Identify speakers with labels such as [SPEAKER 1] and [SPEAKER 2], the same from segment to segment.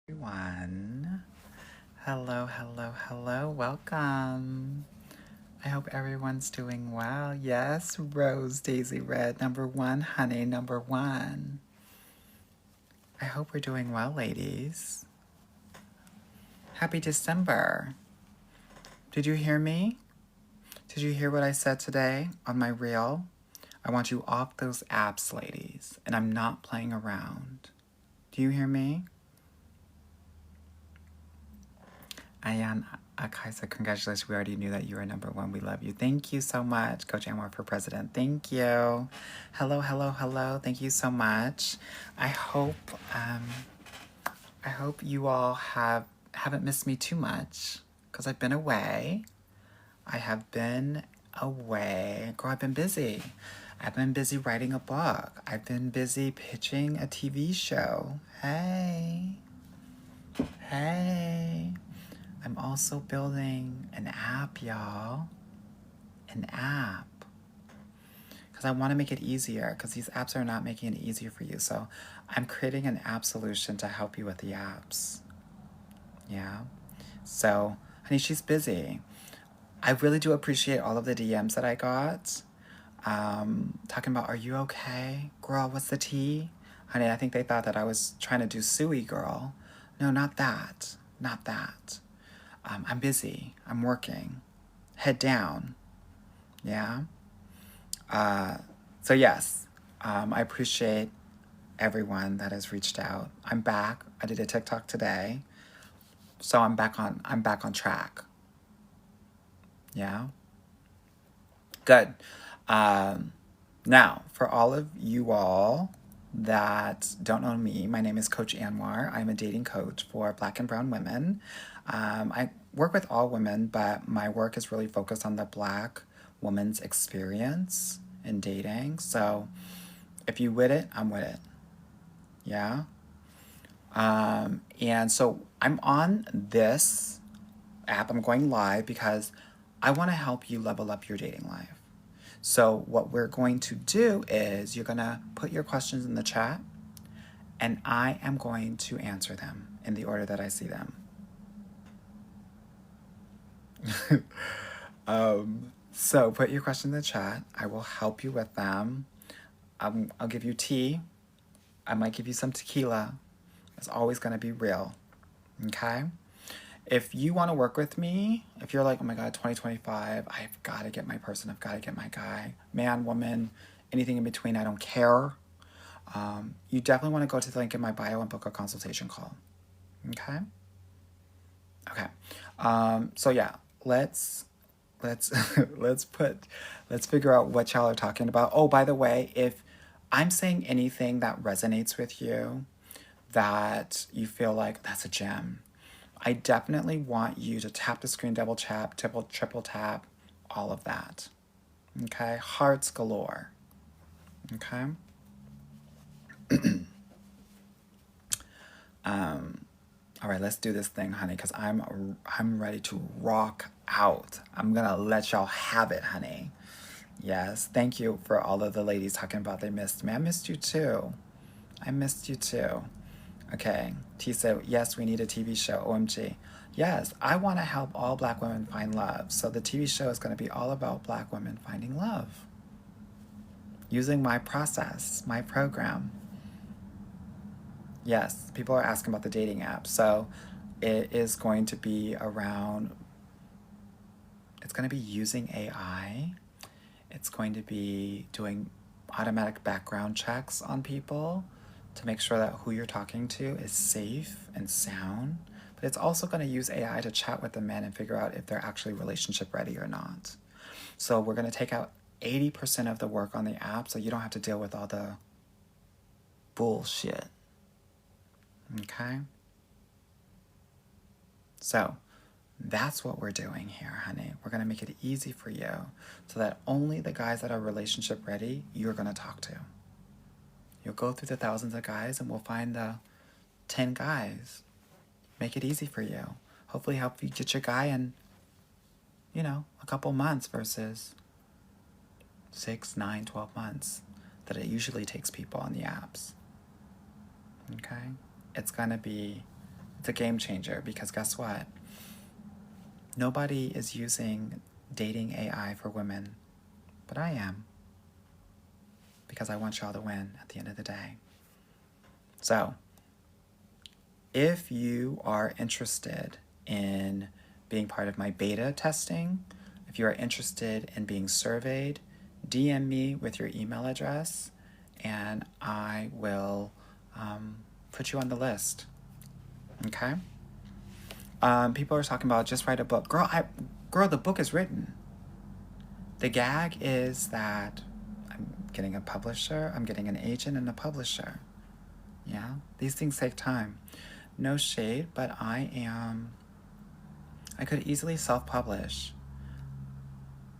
[SPEAKER 1] Everyone. Hello. Welcome. I hope everyone's doing well. Yes, Rose Daisy Red, number one, honey, number one. I hope we're doing well, ladies. Happy December. Did you hear me? Did you hear what I said today on my reel? I want you off those apps, ladies, and I'm not playing around. Do you hear me? Ayan Kaiser, congratulations. We already knew that you were number one. We love you. Thank you so much, Coach Anwar for president. Thank you. Hello. Thank you so much. I hope you all haven't missed me too much because I've been away. Girl, I've been busy. I've been busy writing a book. I've been busy pitching a TV show. Hey. I'm also building an app, y'all. An app. Because I want to make it easier, because these apps are not making it easier for you. So I'm creating an app solution to help you with the apps. Yeah. So, honey, she's busy. I really do appreciate all of the DMs that I got. Talking about, are you okay? Girl, what's the tea? Honey, I think they thought that I was trying to do suey, girl. No, not that. Not that. I'm busy. I'm working. Head down. Yeah? So yes, I appreciate everyone that has reached out. I'm back. I did a TikTok today. So I'm back on track. Yeah? Good. Now, for all of you all that don't know me, my name is Coach Anwar. I'm a dating coach for Black and brown women. I work with all women, but my work is really focused on the Black woman's experience in dating. So if you with it, I'm with it. Yeah? And so I'm on this app. I'm going live because I want to help you level up your dating life. So what we're going to do is you're going to put your questions in the chat and I am going to answer them in the order that I see them. So put your question in the chat. I will help you with them. I'll give you tea. I might give you some tequila. It's always going to be real. Okay? If you want to work with me, if you're like, oh my God, 2025, I've got to get my person, I've got to get my guy, man, woman, anything in between, I don't care. You definitely want to go to the link in my bio and book a consultation call. Okay? Okay. So yeah, let's figure out what y'all are talking about. Oh, by the way, if I'm saying anything that resonates with you, that you feel like that's a gem, I definitely want you to tap the screen, double tap, triple tap, all of that. Okay? Hearts galore. Okay? All right, let's do this thing, honey, because I'm ready to rock out. I'm gonna let y'all have it, honey. Yes, thank you for all of the ladies talking about they missed me. I missed you too. I missed you too. Okay, T said, yes, we need a TV show, OMG. Yes, I want to help all Black women find love. So the TV show is going to be all about Black women finding love. Using my process, my program. Yes, people are asking about the dating app. So it is going to be around, it's going to be using AI. It's going to be doing automatic background checks on people to make sure that who you're talking to is safe and sound. But it's also going to use AI to chat with the men and figure out if they're actually relationship ready or not. So we're going to take out 80% of the work on the app so you don't have to deal with all the bullshit. Okay? So that's what we're doing here, honey. We're going to make it easy for you so that only the guys that are relationship ready, you're going to talk to. You'll go through the thousands of guys and we'll find the 10 guys. Make it easy for you. Hopefully help you get your guy in, a couple months versus 6, 9, 12 months that it usually takes people on the apps. Okay? It's going to be It's a game changer because guess what? Nobody is using dating AI for women, but I am. Because I want y'all to win at the end of the day. So, if you are interested in being part of my beta testing, if you are interested in being surveyed, DM me with your email address and I will put you on the list. Okay? People are talking about just write a book. Girl, the book is written. The gag is that I'm getting a publisher, I'm getting an agent and a publisher. Yeah? These things take time. No shade, but I could easily self-publish.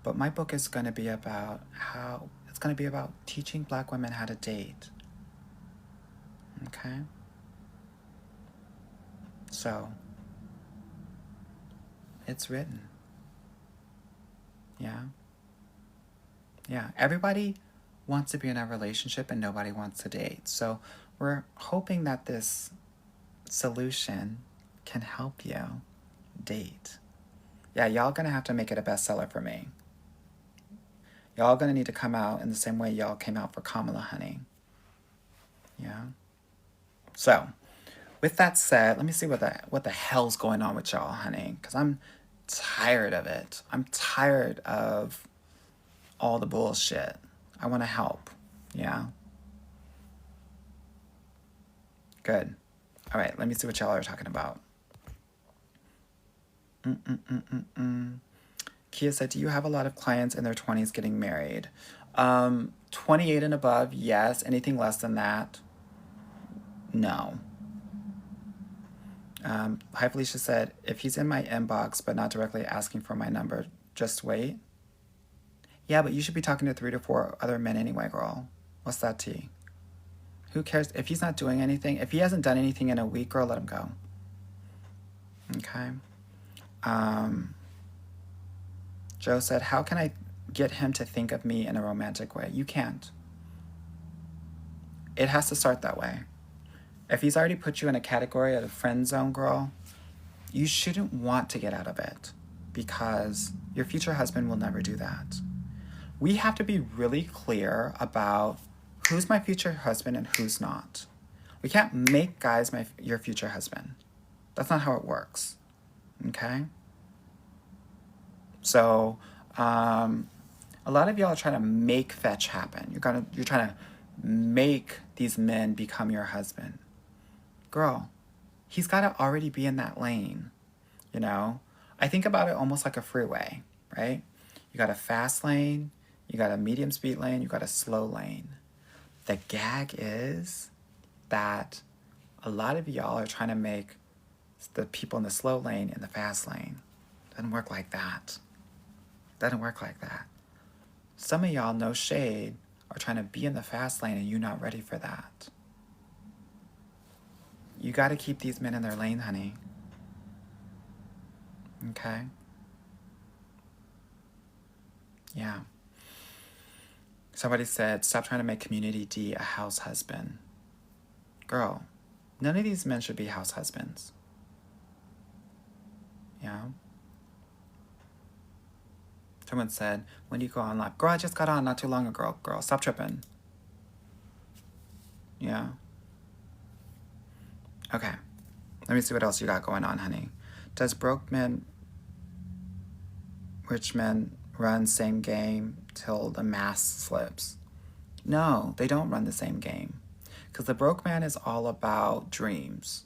[SPEAKER 1] But my book is going to be about teaching Black women how to date. Okay? So, it's written. Yeah? Yeah, everybody wants to be in a relationship and nobody wants to date. So, we're hoping that this solution can help you date. Yeah, y'all gonna have to make it a bestseller for me. Y'all gonna need to come out in the same way y'all came out for Kamala, honey. Yeah? So, with that said, let me see what the hell's going on with y'all, honey. Because I'm tired of it. I'm tired of all the bullshit. I want to help. Yeah? Good. All right, let me see what y'all are talking about. Kia said, do you have a lot of clients in their 20s getting married? 28 and above, yes. Anything less than that, no. Hi Felicia said, if he's in my inbox but not directly asking for my number, just wait. Yeah, but you should be talking to 3 to 4 other men anyway, girl. What's that tea? Who cares? If he's not doing anything, if he hasn't done anything in a week, girl, let him go. Okay. Joe said, how can I get him to think of me in a romantic way? You can't. It has to start that way. If he's already put you in a category of a friend zone, girl, you shouldn't want to get out of it because your future husband will never do that. We have to be really clear about who's my future husband and who's not. We can't make guys your future husband. That's not how it works. Okay? So, a lot of y'all are trying to make fetch happen. You're trying to make these men become your husband. Girl, he's got to already be in that lane, you know? I think about it almost like a freeway, right? You got a fast lane, you got a medium speed lane, you got a slow lane. The gag is that a lot of y'all are trying to make the people in the slow lane in the fast lane. Doesn't work like that. Doesn't work like that. Some of y'all, no shade, are trying to be in the fast lane and you're not ready for that. You got to keep these men in their lane, honey. Okay? Yeah. Somebody said, stop trying to make Community D a house husband. Girl, none of these men should be house husbands. Yeah? Someone said, when do you go on live? Girl, I just got on not too long ago. Girl, stop tripping. Yeah? Okay. Let me see what else you got going on, honey. Does broke men, rich men run same game till the mask slips? No, they don't run the same game. Because the broke man is all about dreams.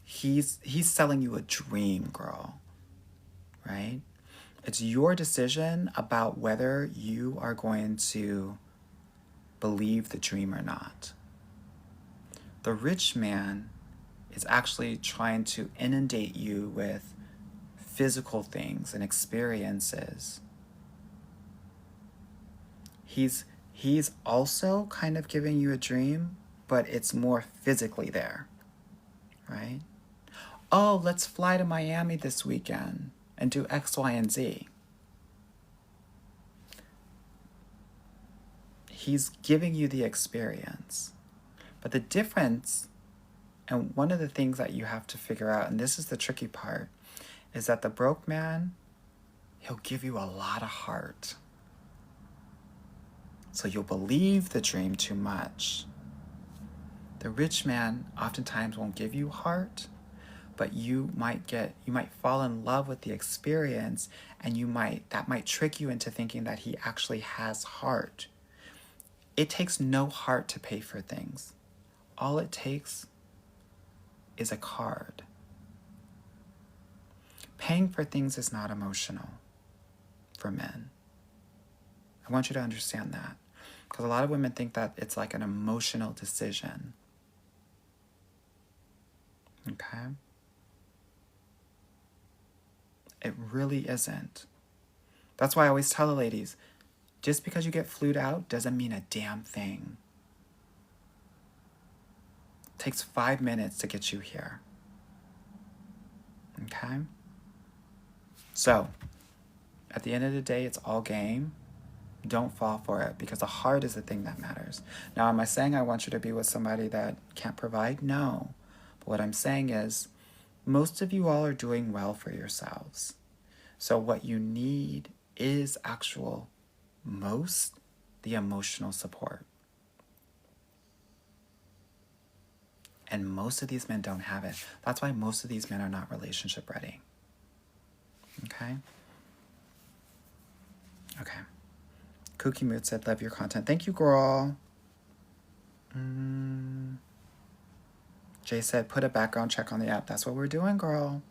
[SPEAKER 1] He's selling you a dream, girl. Right? It's your decision about whether you are going to believe the dream or not. The rich man is actually trying to inundate you with physical things and experiences. He's also kind of giving you a dream, but it's more physically there, right? Oh, let's fly to Miami this weekend and do X, Y, and Z. He's giving you the experience, But the difference, and one of the things that you have to figure out, and this is the tricky part, is that the broke man, he'll give you a lot of heart. So you'll believe the dream too much. The rich man oftentimes won't give you heart, but you might fall in love with the experience, and that might trick you into thinking that he actually has heart. It takes no heart to pay for things. All it takes is a card. Paying for things is not emotional for men. I want you to understand that, because a lot of women think that it's like an emotional decision. Okay? It really isn't. That's why I always tell the ladies, just because you get flued out doesn't mean a damn thing. It takes 5 minutes to get you here. Okay? So, at the end of the day, it's all game. Don't fall for it, because the heart is the thing that matters. Now, am I saying I want you to be with somebody that can't provide? No. But what I'm saying is, most of you all are doing well for yourselves. So what you need is the emotional support. And most of these men don't have it. That's why most of these men are not relationship ready. Okay? Okay. Kooky Mood said, love your content. Thank you, girl. Jay said, put a background check on the app. That's what we're doing, girl.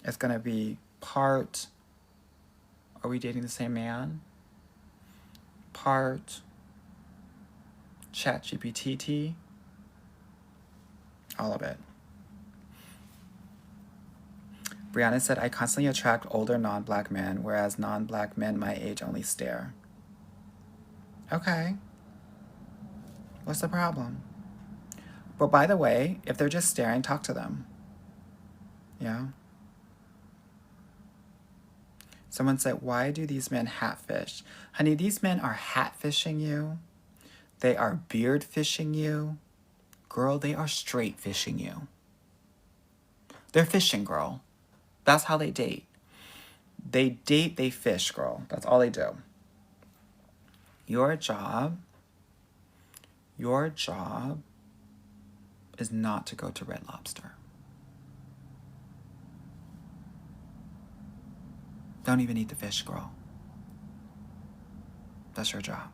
[SPEAKER 1] It's going to be part, are we dating the same man? Part ChatGPT, all of it. Brianna said, I constantly attract older non-black men, whereas non-black men my age only stare. Okay. What's the problem? But by the way, if they're just staring, talk to them. Yeah? Someone said, why do these men hatfish? Honey, these men are hatfishing you. They are beard fishing you. Girl, they are straight fishing you. They're fishing, girl. That's how they date. They date, they fish, girl. That's all they do. Your job is not to go to Red Lobster. Don't even eat the fish, girl. That's your job.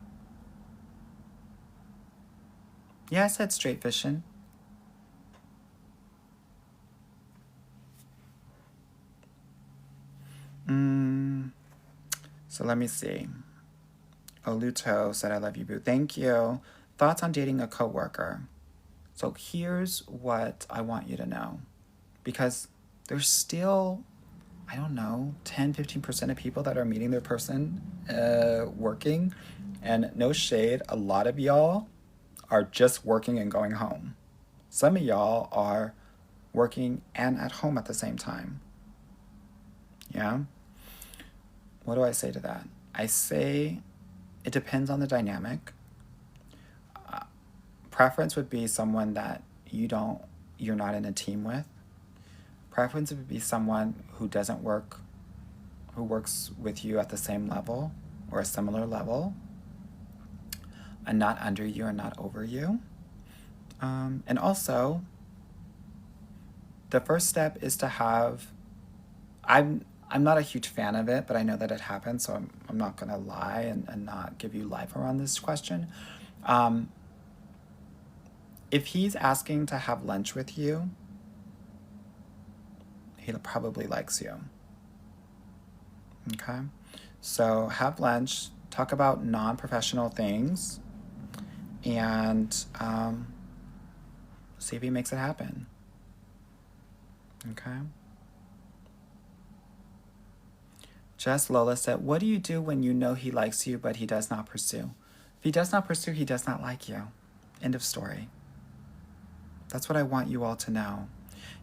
[SPEAKER 1] Yeah, I said straight fishing. So let me see. Oluto said, I love you, boo. Thank you. Thoughts on dating a coworker. So here's what I want you to know. Because there's still, I don't know, 10, 15% of people that are meeting their person working. And no shade, a lot of y'all are just working and going home. Some of y'all are working and at home at the same time. Yeah? What do I say to that? I say it depends on the dynamic. Preference would be someone that you're not in a team with. Preference would be someone who works with you at the same level or a similar level, and not under you and not over you. And also, the first step is to have, I'm not a huge fan of it, but I know that it happens, so I'm not going to lie and not give you life around this question. If he's asking to have lunch with you, he probably likes you. Okay? So have lunch, talk about non-professional things, and see if he makes it happen. Okay? Jess Lola said, what do you do when you know he likes you but he does not pursue? If he does not pursue, he does not like you. End of story. That's what I want you all to know.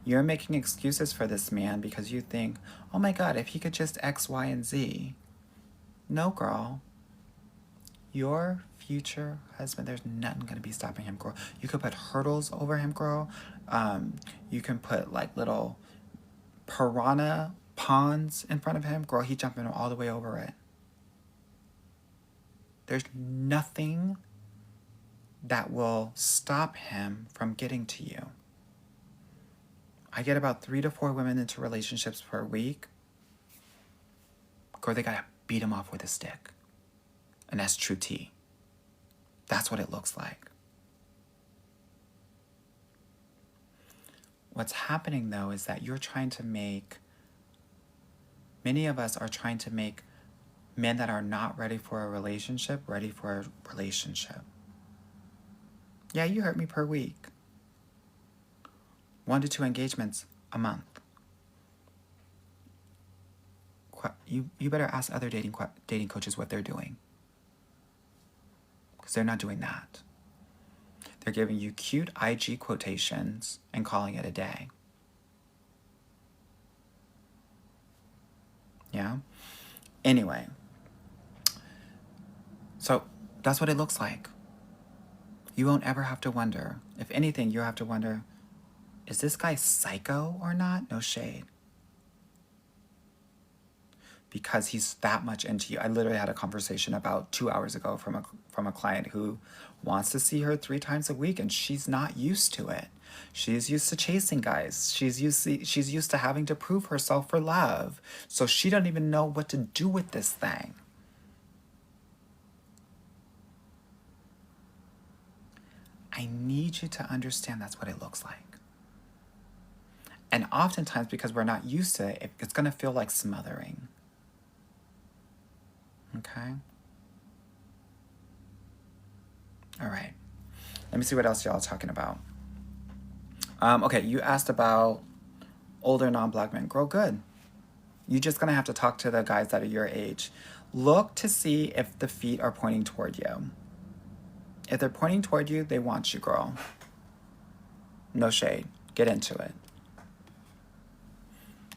[SPEAKER 1] You're making excuses for this man because you think, oh my God, if he could just X, Y, and Z. No, girl. Your future husband, there's nothing going to be stopping him, girl. You could put hurdles over him, girl. You can put like little piranha ponds in front of him. Girl, he's jumping all the way over it. There's nothing that will stop him from getting to you. I get about 3 to 4 women into relationships per week. Girl, they gotta beat him off with a stick. And that's true tea. That's what it looks like. What's happening though is that many of us are trying to make men that are not ready for a relationship ready for a relationship. Yeah, you heard me, per week. 1 to 2 engagements a month. You better ask other dating coaches what they're doing. Because they're not doing that. They're giving you cute IG quotations and calling it a day. Yeah? Anyway. So that's what it looks like. You won't ever have to wonder. If anything, you'll have to wonder, is this guy psycho or not? No shade. Because he's that much into you. I literally had a conversation about 2 hours ago from a client who wants to see her 3 times a week, and she's not used to it. She's used to chasing guys. She's used to having to prove herself for love. So she don't even know what to do with this thing. I need you to understand that's what it looks like. And oftentimes, because we're not used to it, it's going to feel like smothering. Okay? All right. Let me see what else y'all are talking about. Okay, you asked about older non-black men. Girl, good. You're just going to have to talk to the guys that are your age. Look to see if the feet are pointing toward you. If they're pointing toward you, they want you, girl. No shade. Get into it.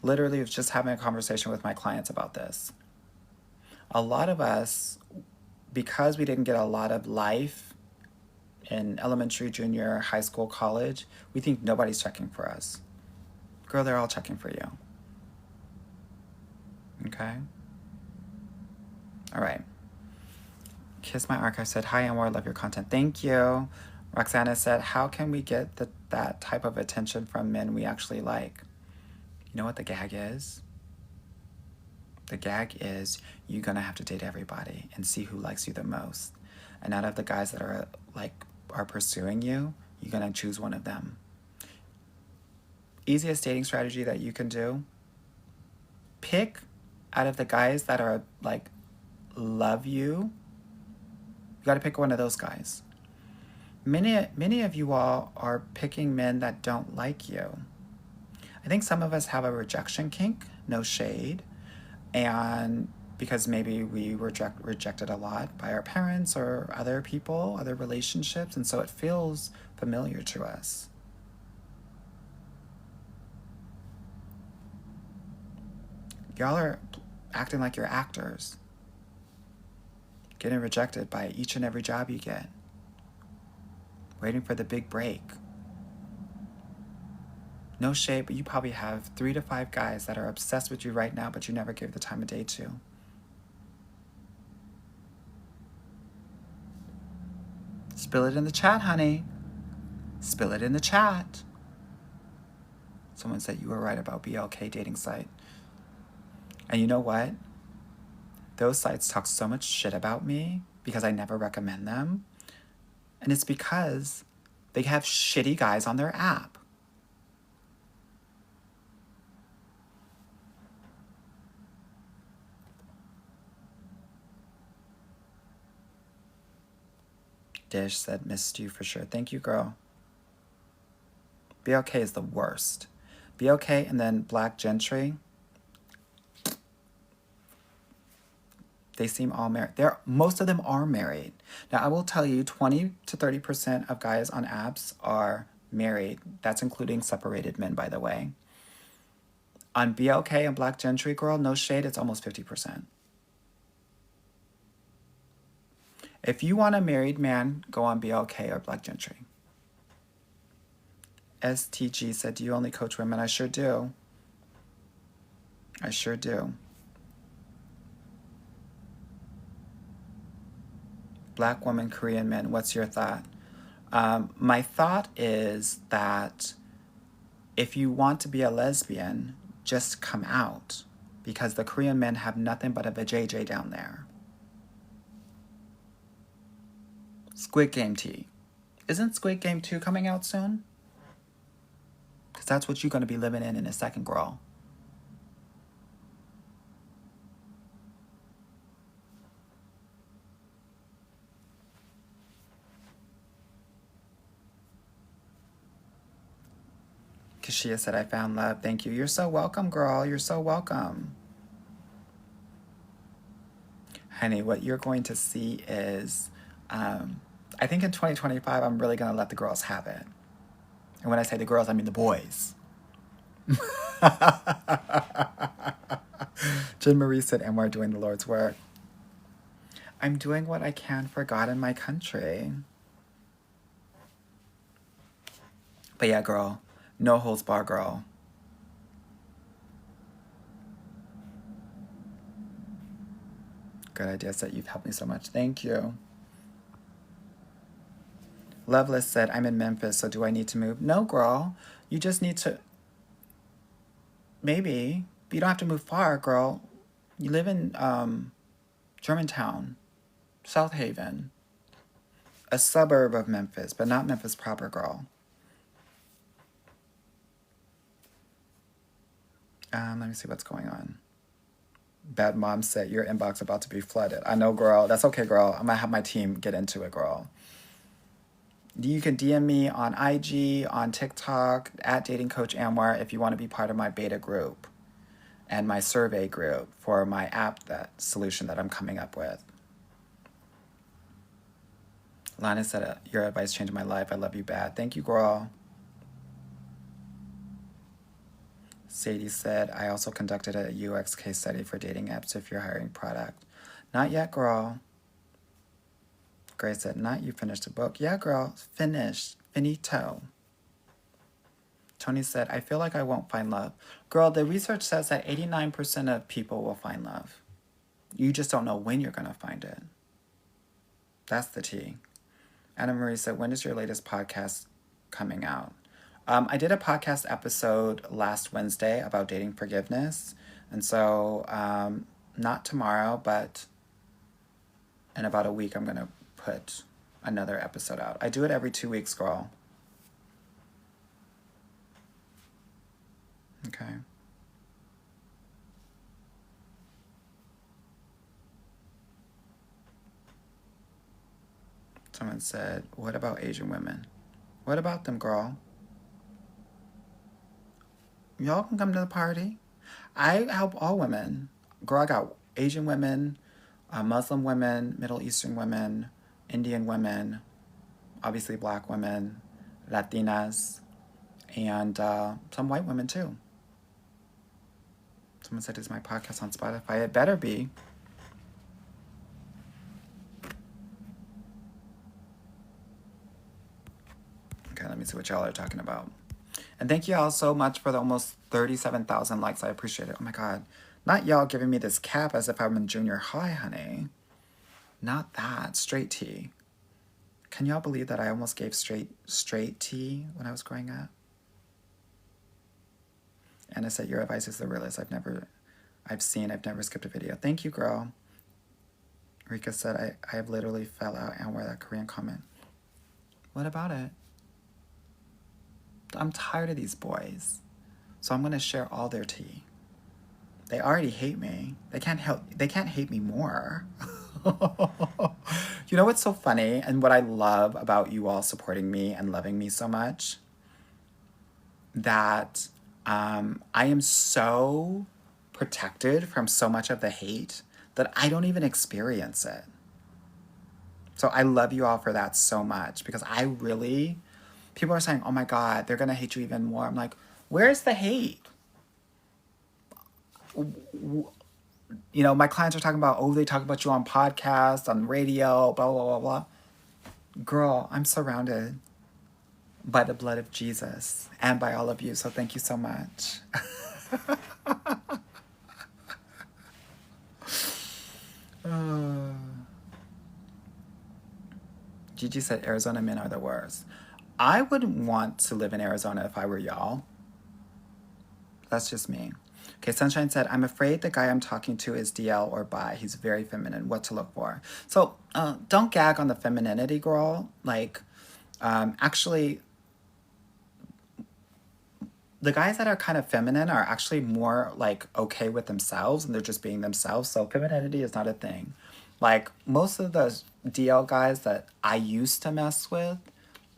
[SPEAKER 1] Literally, I was just having a conversation with my clients about this. A lot of us, because we didn't get a lot of life in elementary, junior, high school, college, we think nobody's checking for us. Girl, they're all checking for you. Okay? All right. Kiss My Archive said, hi, Anwar, I love your content. Thank you. Roxana said, how can we get that type of attention from men we actually like? You know what the gag is? The gag is you're going to have to date everybody and see who likes you the most. And out of the guys that are pursuing you, you're going to choose one of them. Easiest dating strategy that you can do, pick out of the guys that are love you. You got to pick one of those guys. Many of you all are picking men that don't like you. I think some of us have a rejection kink, no shade. And because maybe we were rejected a lot by our parents or other people, other relationships, and so it feels familiar to us. Y'all are acting like you're actors. Getting rejected by each and every job you get. Waiting for the big break. No shade, but you probably have 3 to 5 guys that are obsessed with you right now, but you never give the time of day to. Spill it in the chat, honey. Spill it in the chat. Someone said you were right about BLK dating site. And you know what? Those sites talk so much shit about me because I never recommend them. And it's because they have shitty guys on their app. Dish said, missed you for sure. Thank you, girl. BLK is the worst. BLK and then Black Gentry. They seem all married. Most of them are married. Now, I will tell you, 20 to 30% of guys on apps are married. That's including separated men, by the way. On BLK and Black Gentry, girl, no shade, it's almost 50%. If you want a married man, go on BLK or Black Gentry. STG said, do you only coach women? I sure do. I sure do. Black woman, Korean men, what's your thought? My thought is that if you want to be a lesbian, just come out, because the Korean men have nothing but a vajayjay down there. Squid Game tea. Isn't Squid Game 2 coming out soon? Because that's what you're going to be living in a second, girl. Kashia said, I found love. Thank you. You're so welcome, girl. You're so welcome. Honey, what you're going to see is, I think in 2025, I'm really going to let the girls have it. And when I say the girls, I mean the boys. Jen Marie said, and we're doing the Lord's work. I'm doing what I can for God and my country. But yeah, girl, no holds bar, girl. Good idea, Set. You've helped me so much. Thank you. Loveless said, I'm in Memphis, so do I need to move? No, girl. You just need to... Maybe. But you don't have to move far, girl. You live in Germantown, South Haven. A suburb of Memphis, but not Memphis proper, girl. Let me see what's going on. Bad Mom said, your inbox about to be flooded. I know, girl. That's okay, girl. I'm going to have my team get into it, girl. You can DM me on IG, on TikTok, at Dating Coach Anwar, if you want to be part of my beta group and my survey group for my app, that solution that I'm coming up with. Lana said, your advice changed my life. I love you bad. Thank you, girl. Sadie said, I also conducted a UX case study for dating apps if you're hiring product. Not yet, girl. Grace said, not you finished the book. Yeah, girl, finished. Finito. Tony said, I feel like I won't find love. Girl, the research says that 89% of people will find love. You just don't know when you're going to find it. That's the tea. Anna Marie said, when is your latest podcast coming out? I did a podcast episode last Wednesday about dating forgiveness. And so, not tomorrow, but in about a week, I'm going to put another episode out. I do it every 2 weeks, girl. Okay. Someone said, what about Asian women? What about them, girl? Y'all can come to the party. I help all women. Girl, I got Asian women, Muslim women, Middle Eastern women, Indian women, obviously Black women, Latinas, and some white women too. Someone said, is my podcast on Spotify? It better be. Okay, let me see what y'all are talking about. And thank you all so much for the almost 37,000 likes. I appreciate it. Oh my God. Not y'all giving me this cap as if I'm in junior high, honey. Not that. Straight T. Can y'all believe that I almost gave straight T when I was growing up? Anna said, your advice is the realest I've never skipped a video. Thank you, girl. Rika said, I have literally fell out and wear that Korean comment. What about it? I'm tired of these boys. So I'm going to share all their tea. They already hate me. They can't hate me more. You know what's so funny and what I love about you all supporting me and loving me so much? That I am so protected from so much of the hate that I don't even experience it. So I love you all for that so much, because I really... People are saying, oh my God, they're going to hate you even more. I'm like, where's the hate? you know, my clients are talking about, oh, they talk about you on podcasts, on radio, blah, blah, blah, blah. Girl, I'm surrounded by the blood of Jesus and by all of you. So thank you so much. Gigi said Arizona men are the worst. I wouldn't want to live in Arizona if I were y'all. That's just me. Okay, Sunshine said, I'm afraid the guy I'm talking to is DL or bi. He's very feminine. What to look for? So don't gag on the femininity, girl. Like, actually, the guys that are kind of feminine are actually more like okay with themselves and they're just being themselves. So femininity is not a thing. Like most of the DL guys that I used to mess with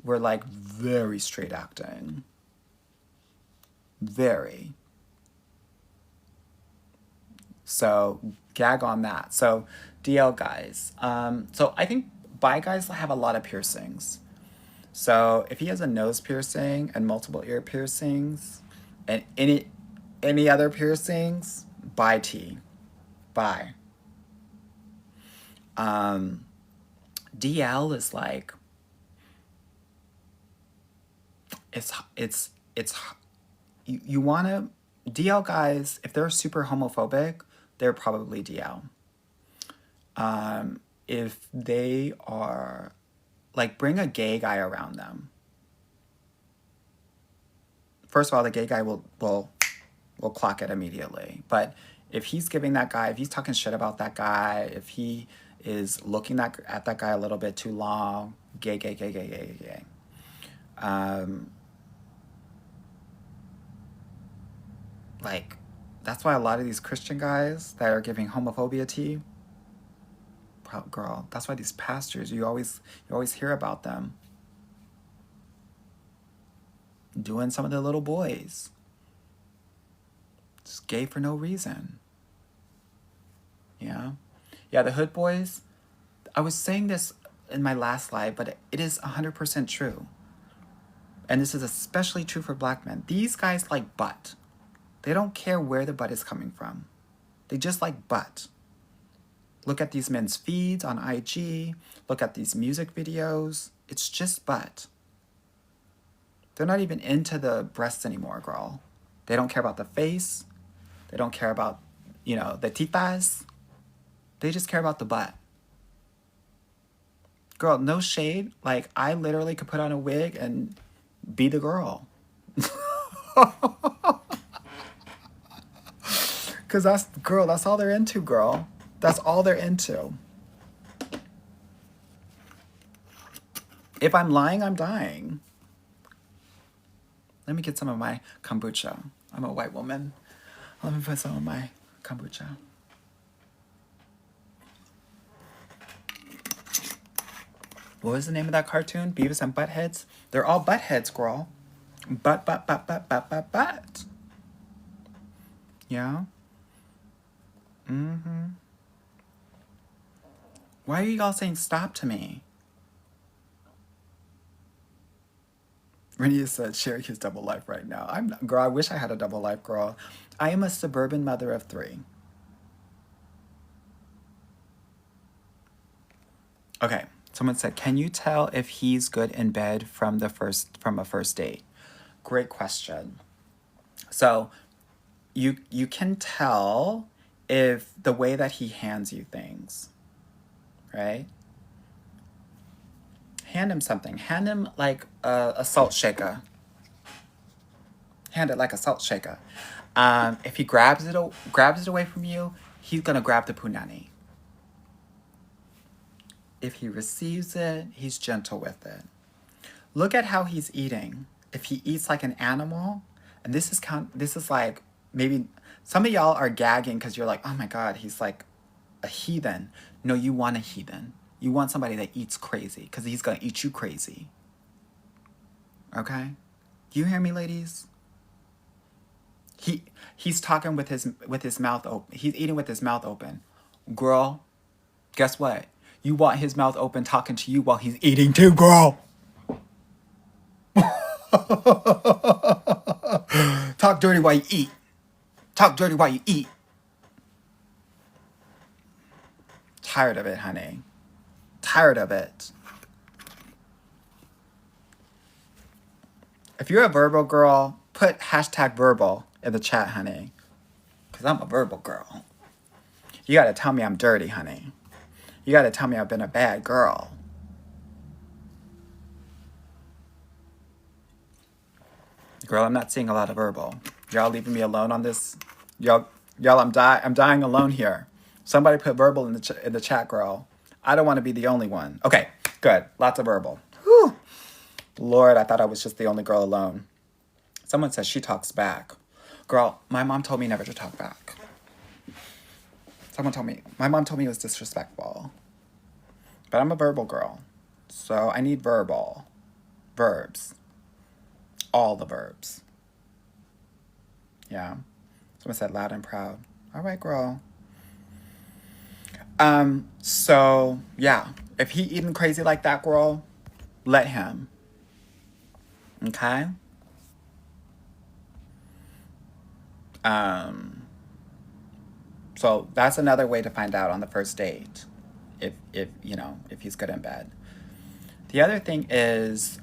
[SPEAKER 1] were like very straight acting. Very. So gag on that. So DL guys. So I think bi guys have a lot of piercings. So if he has a nose piercing and multiple ear piercings and any other piercings, bi T. Bi. DL is like it's you want to DL guys, if they're super homophobic, they're probably DL. If they are like, bring a gay guy around them. First of all, the gay guy will clock it immediately. But if he's giving that guy, if he's talking shit about that guy, if he is looking at that guy a little bit too long, gay. Like, that's why a lot of these Christian guys that are giving homophobia tea, girl, that's why these pastors, you always hear about them doing some of the little boys. Just gay for no reason. Yeah. Yeah, the hood boys, I was saying this in my last live, but it is 100% true. And this is especially true for black men. These guys like butt. They don't care where the butt is coming from. They just like butt. Look at these men's feeds on IG. Look at these music videos. It's just butt. They're not even into the breasts anymore, girl. They don't care about the face. They don't care about, you know, the titas. They just care about the butt. Girl, no shade. Like, I literally could put on a wig and be the girl. Because that's all they're into, girl. That's all they're into. If I'm lying, I'm dying. Let me get some of my kombucha. I'm a white woman. Let me put some of my kombucha. What was the name of that cartoon? Beavis and Buttheads? They're all buttheads, girl. But. Yeah? Mm-hmm. Why are you all saying stop to me? Renee said, sharing his double life right now. I'm not, girl, I wish I had a double life, girl. I am a suburban mother of 3. Okay, someone said, can you tell if he's good in bed from a first date? Great question. So you can tell if the way that he hands you things, right? Hand him something. Hand him like a salt shaker. Hand it like a salt shaker. If he grabs it away from you, he's gonna grab the punani. If he receives it, he's gentle with it. Look at how he's eating. If he eats like an animal, and this is like, maybe some of y'all are gagging because you're like, oh my God, he's like a heathen. No, you want a heathen. You want somebody that eats crazy because he's going to eat you crazy. Okay? Do you hear me, ladies? He's talking with his mouth open. He's eating with his mouth open. Girl, guess what? You want his mouth open talking to you while he's eating too, girl. Talk dirty while you eat. Talk dirty while you eat. Tired of it, honey. Tired of it. If you're a verbal girl, put hashtag verbal in the chat, honey. Because I'm a verbal girl. You got to tell me I'm dirty, honey. You got to tell me I've been a bad girl. Girl, I'm not seeing a lot of verbal. Y'all leaving me alone on this? Y'all, I'm dying alone here. Somebody put verbal in the chat, girl. I don't want to be the only one. Okay, good. Lots of verbal. Whew. Lord, I thought I was just the only girl alone. Someone says she talks back. Girl, my mom told me never to talk back. My mom told me it was disrespectful. But I'm a verbal girl. So I need verbal. Verbs. All the verbs. Yeah. Someone said loud and proud. All right, girl. So yeah. If he eating crazy like that, girl, let him. Okay? So that's another way to find out on the first date. If you know, if he's good in bed. The other thing is,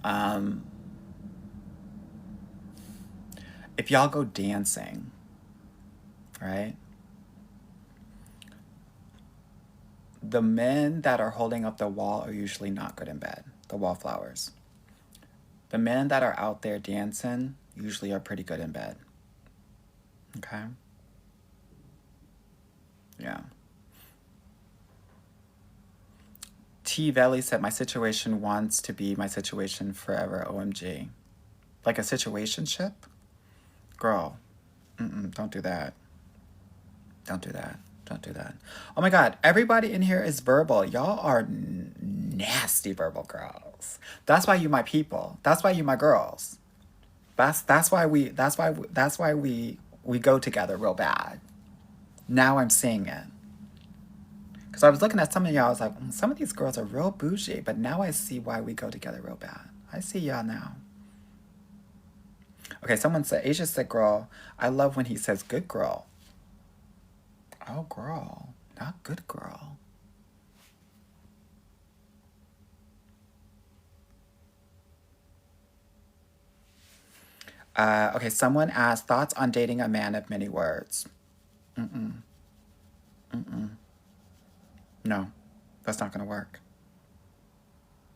[SPEAKER 1] if y'all go dancing, right? The men that are holding up the wall are usually not good in bed, the wallflowers. The men that are out there dancing usually are pretty good in bed. Okay? Yeah. T. Valley said, my situation wants to be my situation forever, OMG. Like a situationship? Girl, don't do that. Don't do that. Don't do that. Oh my God, everybody in here is verbal. Y'all are nasty verbal girls. That's why you my people. That's why you my girls. That's why we go together real bad. Now I'm seeing it. Because I was looking at some of y'all, I was like, some of these girls are real bougie, but now I see why we go together real bad. I see y'all now. Okay, someone said, Asia said, girl, I love when he says good girl. Oh, girl, not good girl. Okay, someone asked, thoughts on dating a man of many words? No, that's not going to work.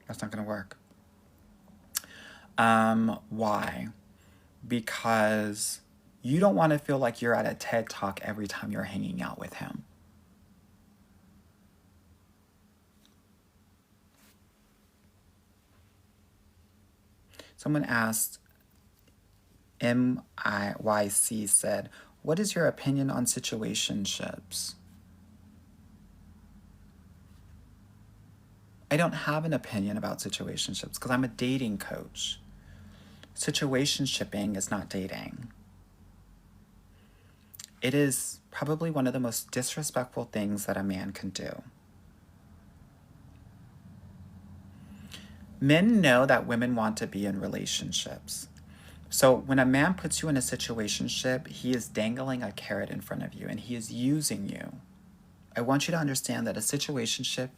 [SPEAKER 1] That's not going to work. Why? Because you don't want to feel like you're at a TED Talk every time you're hanging out with him. Someone asked, MIYC said, what is your opinion on situationships? I don't have an opinion about situationships because I'm a dating coach. Situationshipping is not dating. It is probably one of the most disrespectful things that a man can do. Men know that women want to be in relationships. So when a man puts you in a situationship, he is dangling a carrot in front of you and he is using you. I want you to understand that a situationship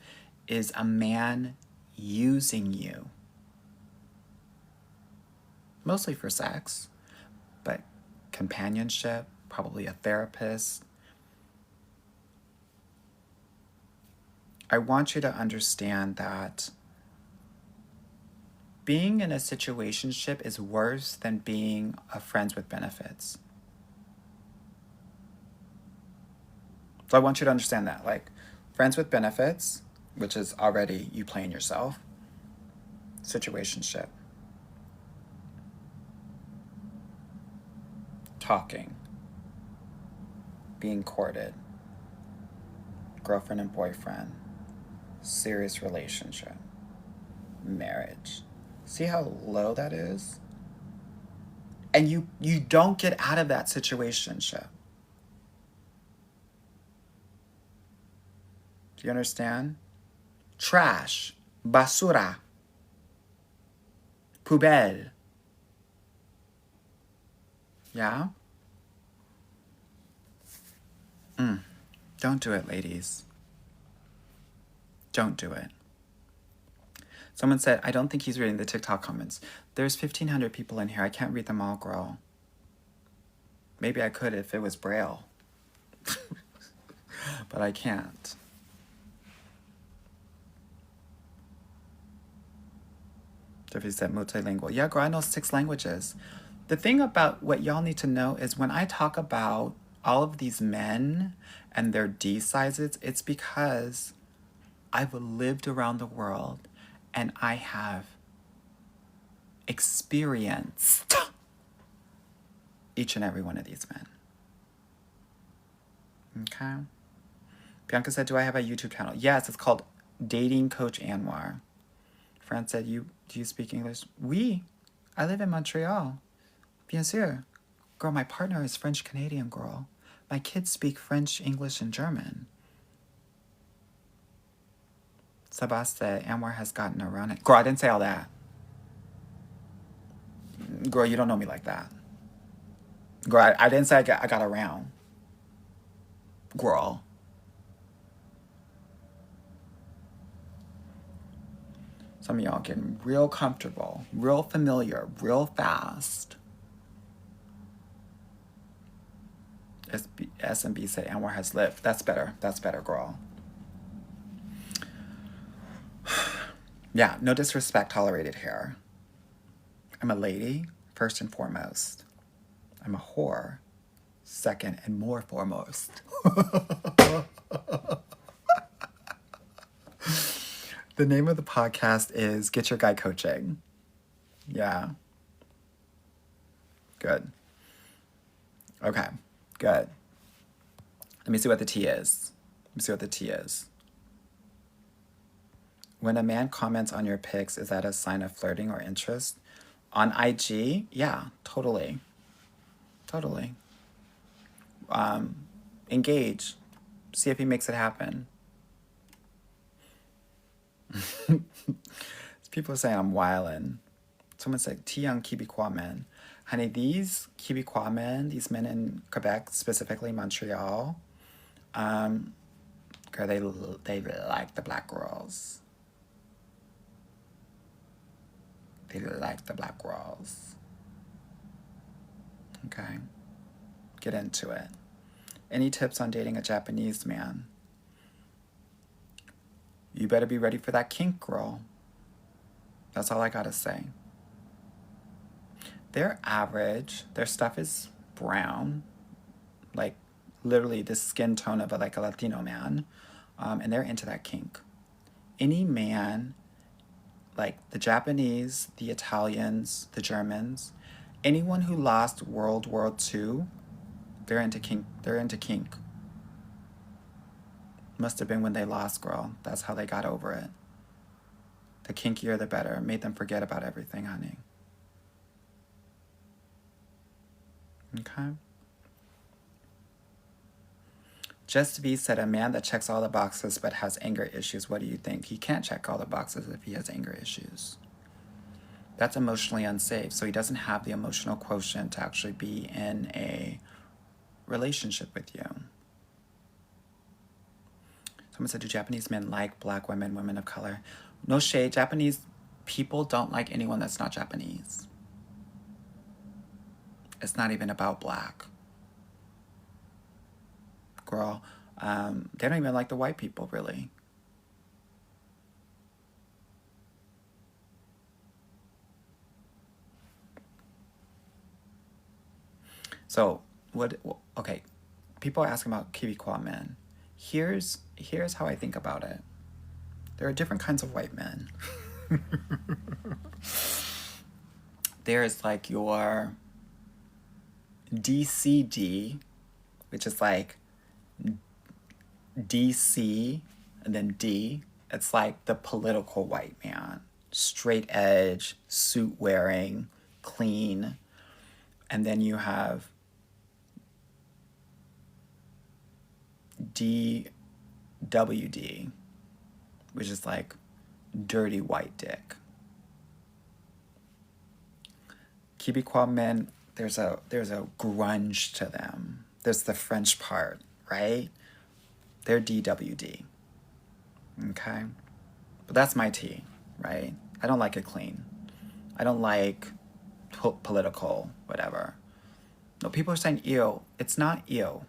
[SPEAKER 1] is a man using you. Mostly for sex, but companionship, probably a therapist. I want you to understand that being in a situationship is worse than being a friends with benefits. So I want you to understand that, like, friends with benefits, which is already you playing yourself, situationship. Talking, being courted, girlfriend and boyfriend, serious relationship, marriage. See how low that is? And you don't get out of that situationship. Do you understand? Trash, basura, poubelle. Yeah? Don't do it, ladies. Don't do it. Someone said, I don't think he's reading the TikTok comments. There's 1,500 people in here. I can't read them all, girl. Maybe I could if it was Braille. But I can't. Jeffy said multilingual. Yeah, girl, I know 6 languages. The thing about what y'all need to know is when I talk about all of these men and their D sizes, it's because I've lived around the world and I have experienced each and every one of these men. Okay? Bianca said, do I have a YouTube channel? Yes, it's called Dating Coach Anwar. Fran said, do you speak English? Oui. I live in Montreal. Bien sûr. Girl, my partner is French-Canadian, girl. My kids speak French, English, and German. Sabas said, Anwar has gotten around it. Girl, I didn't say all that. Girl, you don't know me like that. Girl, I didn't say I got around. Girl. Some of y'all getting real comfortable, real familiar, real fast. SMB said Anwar has lived. That's better. That's better, girl. Yeah, no disrespect tolerated here. I'm a lady, first and foremost. I'm a whore, second and more foremost. The name of the podcast is Get Your Guy Coaching. Yeah. Good. Okay, good. Let me see what the T is. Let me see what the T is. When a man comments on your pics, is that a sign of flirting or interest? On IG? Yeah, totally. Totally. Engage. See if he makes it happen. People are saying I'm wildin'. Someone said, T-Young Quebecois men. Honey, these Quebecois men, these men in Quebec, specifically Montreal, girl, they like the black girls. They like the black girls. Okay. Get into it. Any tips on dating a Japanese man? You better be ready for that kink, girl. That's all I gotta say. They're average. Their stuff is brown. Like, literally the skin tone of a Latino man. And they're into that kink. Any man, like the Japanese, the Italians, the Germans, anyone who lost World War II, they're into kink. They're into kink. Must have been when they lost, girl. That's how they got over it. The kinkier, the better. Made them forget about everything, honey. Okay. Just V said, a man that checks all the boxes but has anger issues. What do you think? He can't check all the boxes if he has anger issues. That's emotionally unsafe. So he doesn't have the emotional quotient to actually be in a relationship with you. Someone said, do Japanese men like black women, women of color? No shade. Japanese people don't like anyone that's not Japanese. It's not even about black. Girl, they don't even like the white people, really. So, okay, people are asking about Quebecois men. Here's how I think about it. There are different kinds of white men. There's like your DCD, which is like DC and then D. It's like the political white man. Straight edge, suit wearing, clean. And then you have DWD, which is like dirty white dick. Quebecois men, there's a grunge to them. There's the French part, right? They're DWD. Okay? But that's my tea, right? I don't like it clean. I don't like political, whatever. No, people are saying ew. It's not ew.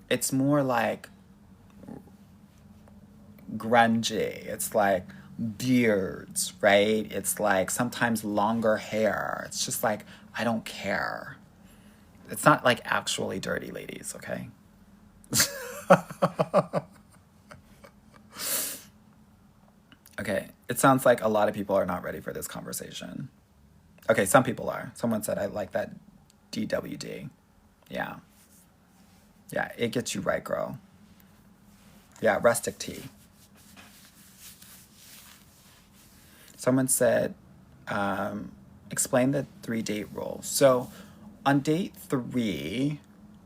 [SPEAKER 1] It's more like grungy. It's like beards, right? It's like sometimes longer hair. It's just like, I don't care. It's not like actually dirty, ladies, okay? Okay, it sounds like a lot of people are not ready for this conversation. Okay, some people are. Someone said, I like that DWD. Yeah. Yeah, it gets you right, girl. Yeah, rustic tea. Someone said, explain the 3-date rule. So on date 3,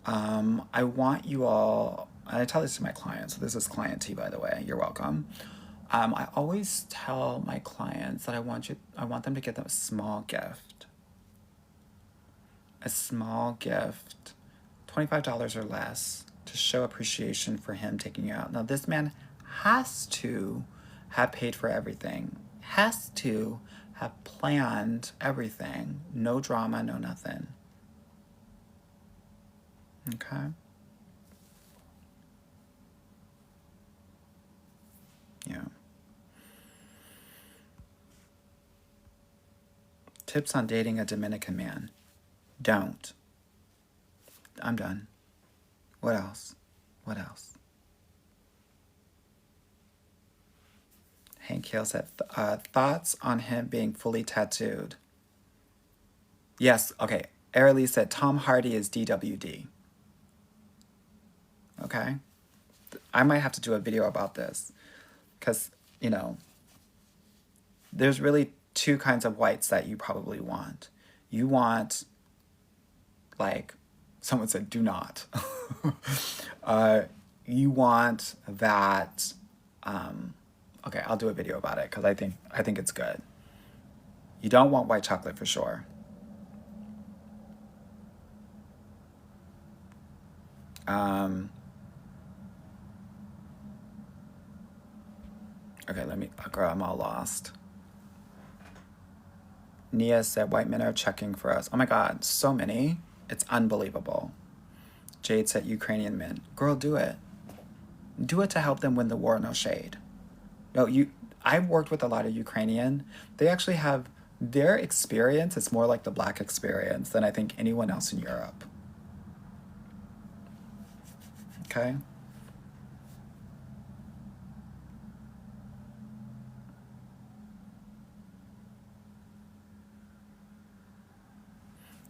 [SPEAKER 1] I want you all, and I tell this to my clients, so this is client tea, by the way, you're welcome. I always tell my clients that I want them to get them a small gift. A small gift, $25 or less, to show appreciation for him taking you out. Now, this man has to have paid for everything, has to have planned everything. No drama, no nothing. Okay? Yeah. Tips on dating a Dominican man. Don't. I'm done. What else? What else? Hank Hill said, thoughts on him being fully tattooed. Yes, okay. Arilee said, Tom Hardy is DWD. Okay? I might have to do a video about this. Because, you know, there's really 2 kinds of whites that you probably want. You want, like, someone said, do not. You want that, okay, I'll do a video about it because I think it's good. You don't want white chocolate for sure. Okay, girl, I'm all lost. Nia said, white men are checking for us. Oh my God, so many. It's unbelievable. Jade said, Ukrainian men. Girl, do it. Do it to help them win the war, no shade. No, I've worked with a lot of Ukrainian. They actually have, their experience is more like the Black experience than I think anyone else in Europe. Okay?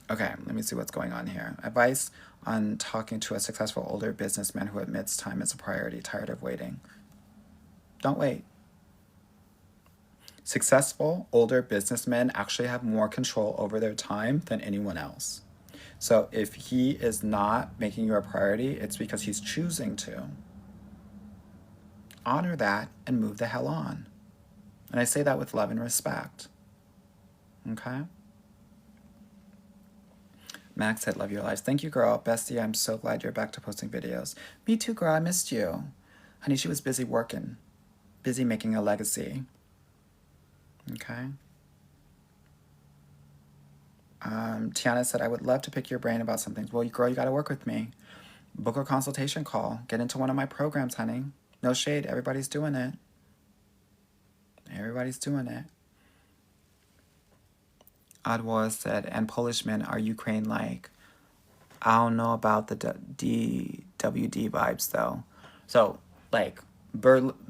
[SPEAKER 1] Okay, let me see what's going on here. Advice on talking to a successful older businessman who admits time is a priority, tired of waiting. Don't wait. Successful older businessmen actually have more control over their time than anyone else. So if he is not making you a priority, it's because he's choosing to. Honor that and move the hell on. And I say that with love and respect. Okay? Max said, love your lives. Thank you, girl. Bestie, I'm so glad you're back to posting videos. Me too, girl. I missed you. Honey, she was busy working. Busy making a legacy. Okay? Tiana said, I would love to pick your brain about some things. Well, girl, you got to work with me. Book a consultation call. Get into one of my programs, honey. No shade. Everybody's doing it. Everybody's doing it. Adwa said, and Polish men are Ukraine-like. I don't know about the DWD vibes, though. So, like, Berlin,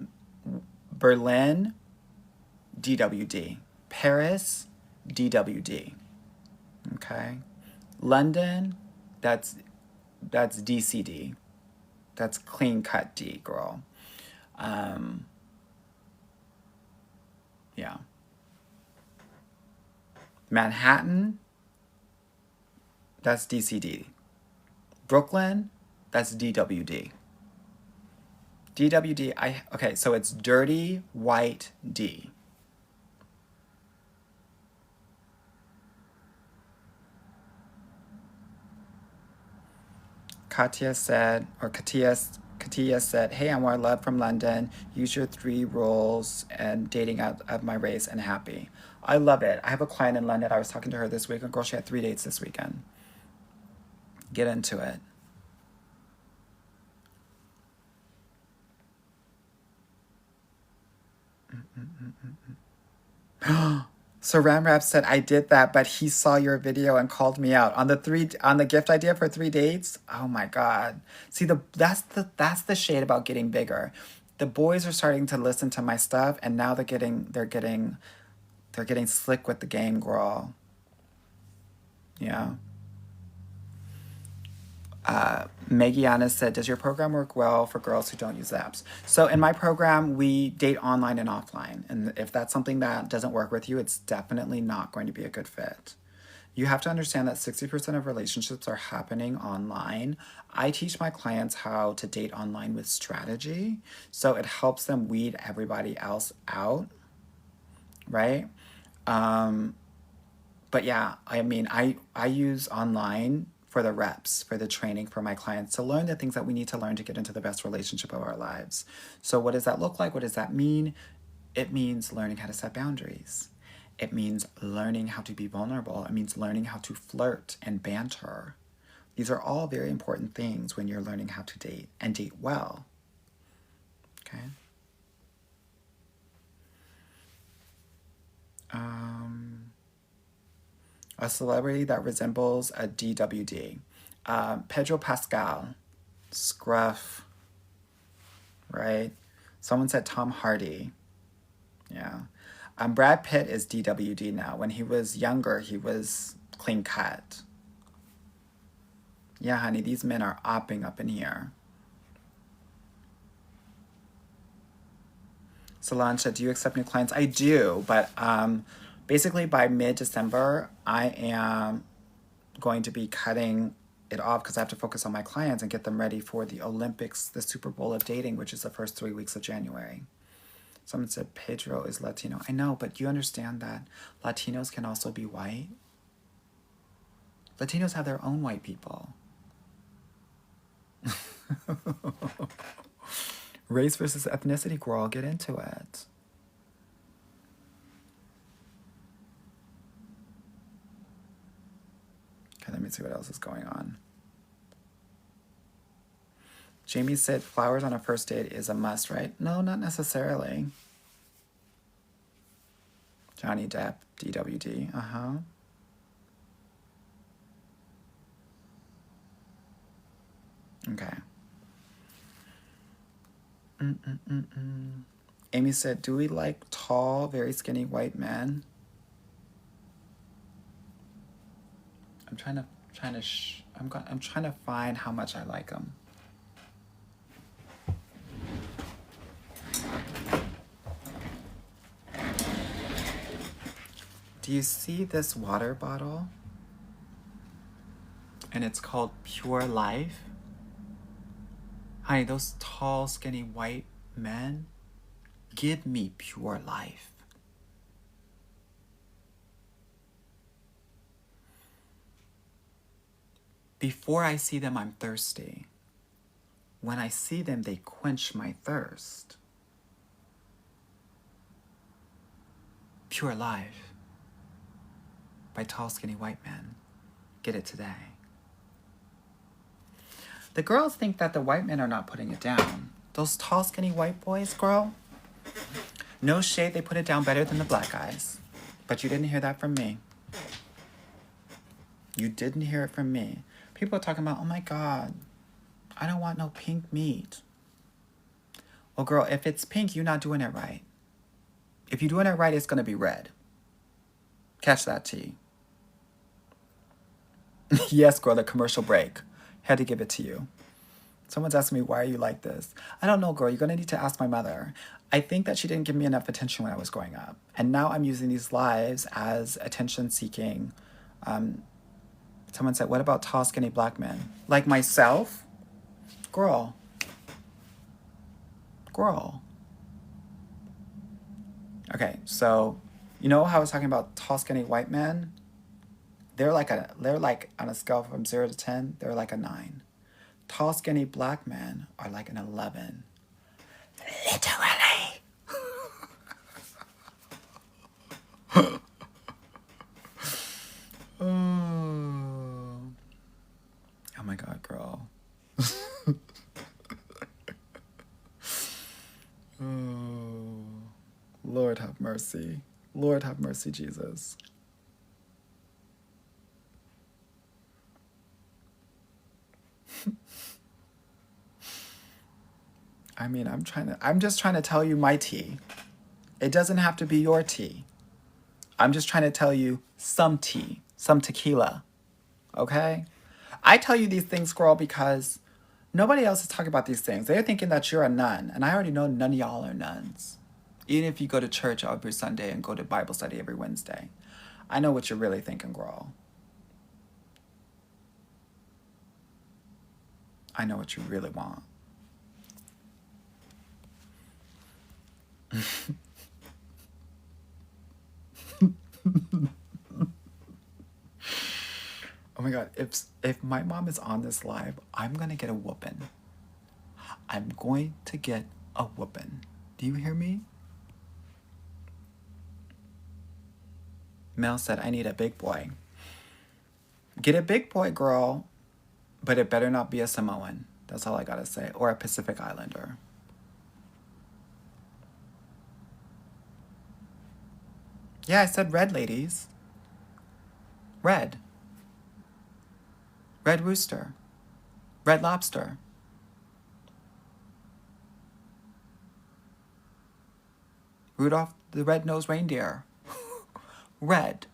[SPEAKER 1] DWD. Paris, DWD. Okay? London, that's DCD. That's clean-cut D, girl. Yeah. Manhattan, that's DCD. Brooklyn, that's DWD. DWD, okay, so it's dirty, white, D. Katia Katia said, hey, I'm more love from London. Use your 3 rules and dating out of my race and happy. I love it. I have a client in London. I was talking to her this week. A girl, she had 3 dates this weekend. Get into it. So Ramrap said, I did that, but he saw your video and called me out on the gift idea for 3 dates. Oh my God. See, that's the shade about getting bigger. The boys are starting to listen to my stuff, and now they're getting slick with the game, girl. Yeah. Megiana said, does your program work well for girls who don't use apps? So in my program, we date online and offline. And if that's something that doesn't work with you, it's definitely not going to be a good fit. You have to understand that 60% of relationships are happening online. I teach my clients how to date online with strategy. So it helps them weed everybody else out, right? But yeah, I mean, I use online for the reps, for the training for my clients to learn the things that we need to learn to get into the best relationship of our lives. So what does that look like? What does that mean? It means learning how to set boundaries. It means learning how to be vulnerable. It means learning how to flirt and banter. These are all very important things when you're learning how to date and date well. Okay? A celebrity that resembles a DWD. Pedro Pascal, Scruff, right? Someone said Tom Hardy. Yeah. Brad Pitt is DWD now. When he was younger, he was clean cut. Yeah, honey, these men are opping up in here. Solange said, do you accept new clients? I do, but basically by mid-December, I am going to be cutting it off because I have to focus on my clients and get them ready for the Olympics, the Super Bowl of dating, which is the first 3 weeks of January. Someone said Pedro is Latino. I know, but you understand that Latinos can also be white? Latinos have their own white people. Race versus ethnicity, girl, get into it. Okay, let me see what else is going on. Jamie said flowers on a first date is a must, right? No, not necessarily. Johnny Depp, DWD, Okay. Amy said, do we like tall, very skinny white men? I'm trying to find how much I like them. Do you see this water bottle? And it's called Pure Life. Honey, those tall, skinny white men, give me pure life. Before I see them, I'm thirsty. When I see them, they quench my thirst. Pure Life by Tall, Skinny White Men. Get it today. The girls think that the white men are not putting it down. Those tall, skinny white boys, girl, no shade, they put it down better than the black guys. But you didn't hear that from me. You didn't hear it from me. People are talking about, oh my God, I don't want no pink meat. Well, girl, if it's pink, you're not doing it right. If you're doing it right, it's going to be red. Catch that, T. Yes, girl, the commercial break. Had to give it to you. Someone's asking me, why are you like this? I don't know, girl. You're going to need to ask my mother. I think that she didn't give me enough attention when I was growing up. And now I'm using these lives as attention-seeking. Someone said, what about tall, skinny black men? Like myself? Girl. Okay, so you know how I was talking about tall, skinny white men? They're like on a scale from 0 to 10, they're like a 9. tall, skinny black men are like an 11. Literally. Oh. Oh my God, girl. Oh. Lord have mercy. Lord have mercy, Jesus. I mean, I'm just trying to tell you my tea. It doesn't have to be your tea. I'm just trying to tell you some tea, some tequila. Okay? I tell you these things, girl, because nobody else is talking about these things. They're thinking that you're a nun, and I already know none of y'all are nuns. Even if you go to church every Sunday and go to Bible study every Wednesday. I know what you're really thinking, girl. I know what you really want. Oh my God, if my mom is on this live, I'm gonna get a whooping. I'm going to get a whooping. Do you hear me? Mel said, I need a big boy. Get a big boy, girl, but it better not be a Samoan. That's all I gotta say. Or a Pacific Islander. Yeah, I said red, ladies. Red. Red rooster. Red lobster. Rudolph the red-nosed reindeer. Red.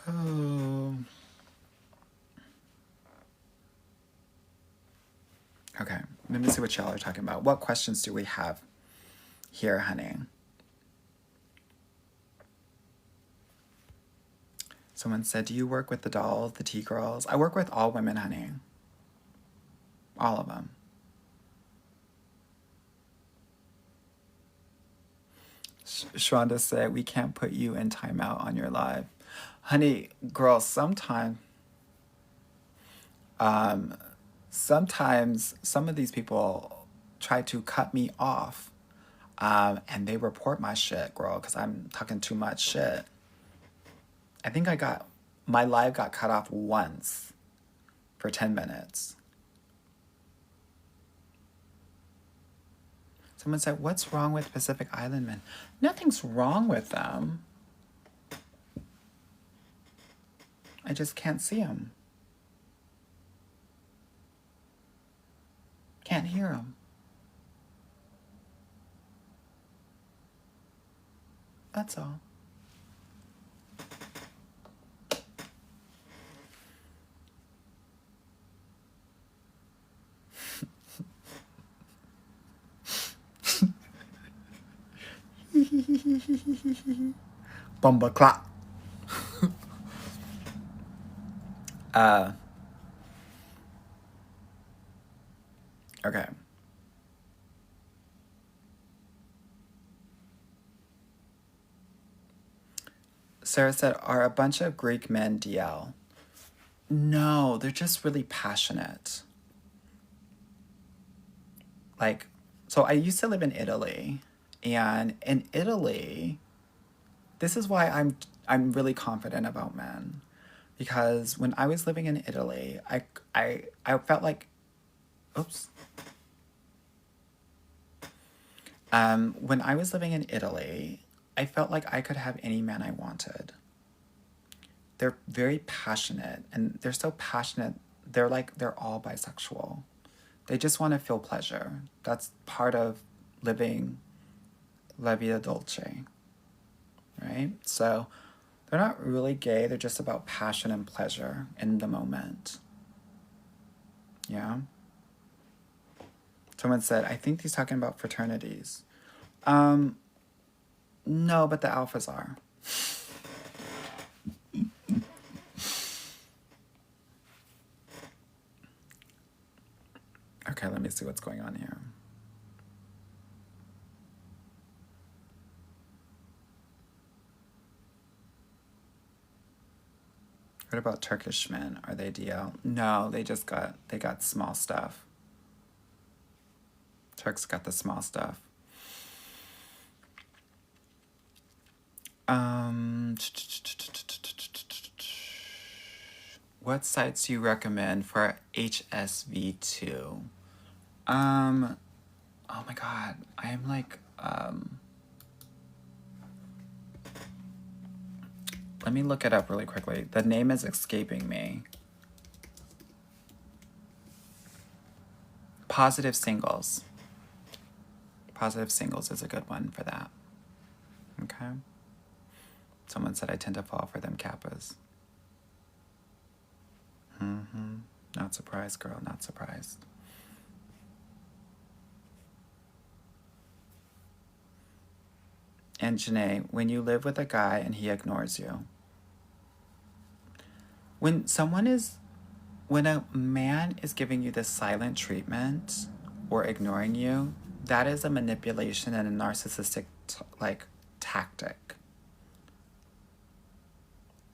[SPEAKER 1] Oh. Okay, let me see what y'all are talking about. What questions do we have here, honey? Someone said, do you work with the dolls, the T-girls? I work with all women, honey. All of them. Shonda said, we can't put you in timeout on your live. Honey, girl, sometimes some of these people try to cut me off and they report my shit, girl, because I'm talking too much shit. I think my live got cut off once for 10 minutes. Someone said, what's wrong with Pacific Island men? Nothing's wrong with them. I just can't see them. Can't hear them. That's all. Bumba clock. Okay. Sarah said, are a bunch of Greek men DL? No, they're just really passionate. Like, so I used to live in Italy, and in Italy, this is why I'm really confident about men, because when I was living in Italy, I felt like, oops. When I was living in Italy, I felt like I could have any man I wanted. They're very passionate, and they're so passionate. They're all bisexual. They just want to feel pleasure. That's part of living la vida dolce, right? So they're not really gay. They're just about passion and pleasure in the moment. Yeah? Someone said, I think he's talking about fraternities. No, but the alphas are. Okay, let me see what's going on here. What about Turkish men? Are they DL? No, they got small stuff. Turks got the small stuff. What sites do you recommend for HSV2? Oh my god, I am like, let me look it up really quickly. The name is escaping me. Positive Singles. Positive Singles is a good one for that. Okay. Someone said I tend to fall for them Kappas. Not surprised, girl. Not surprised. And Janae, when you live with a guy and he ignores you. When a man is giving you this silent treatment or ignoring you, that is a manipulation and a narcissistic tactic.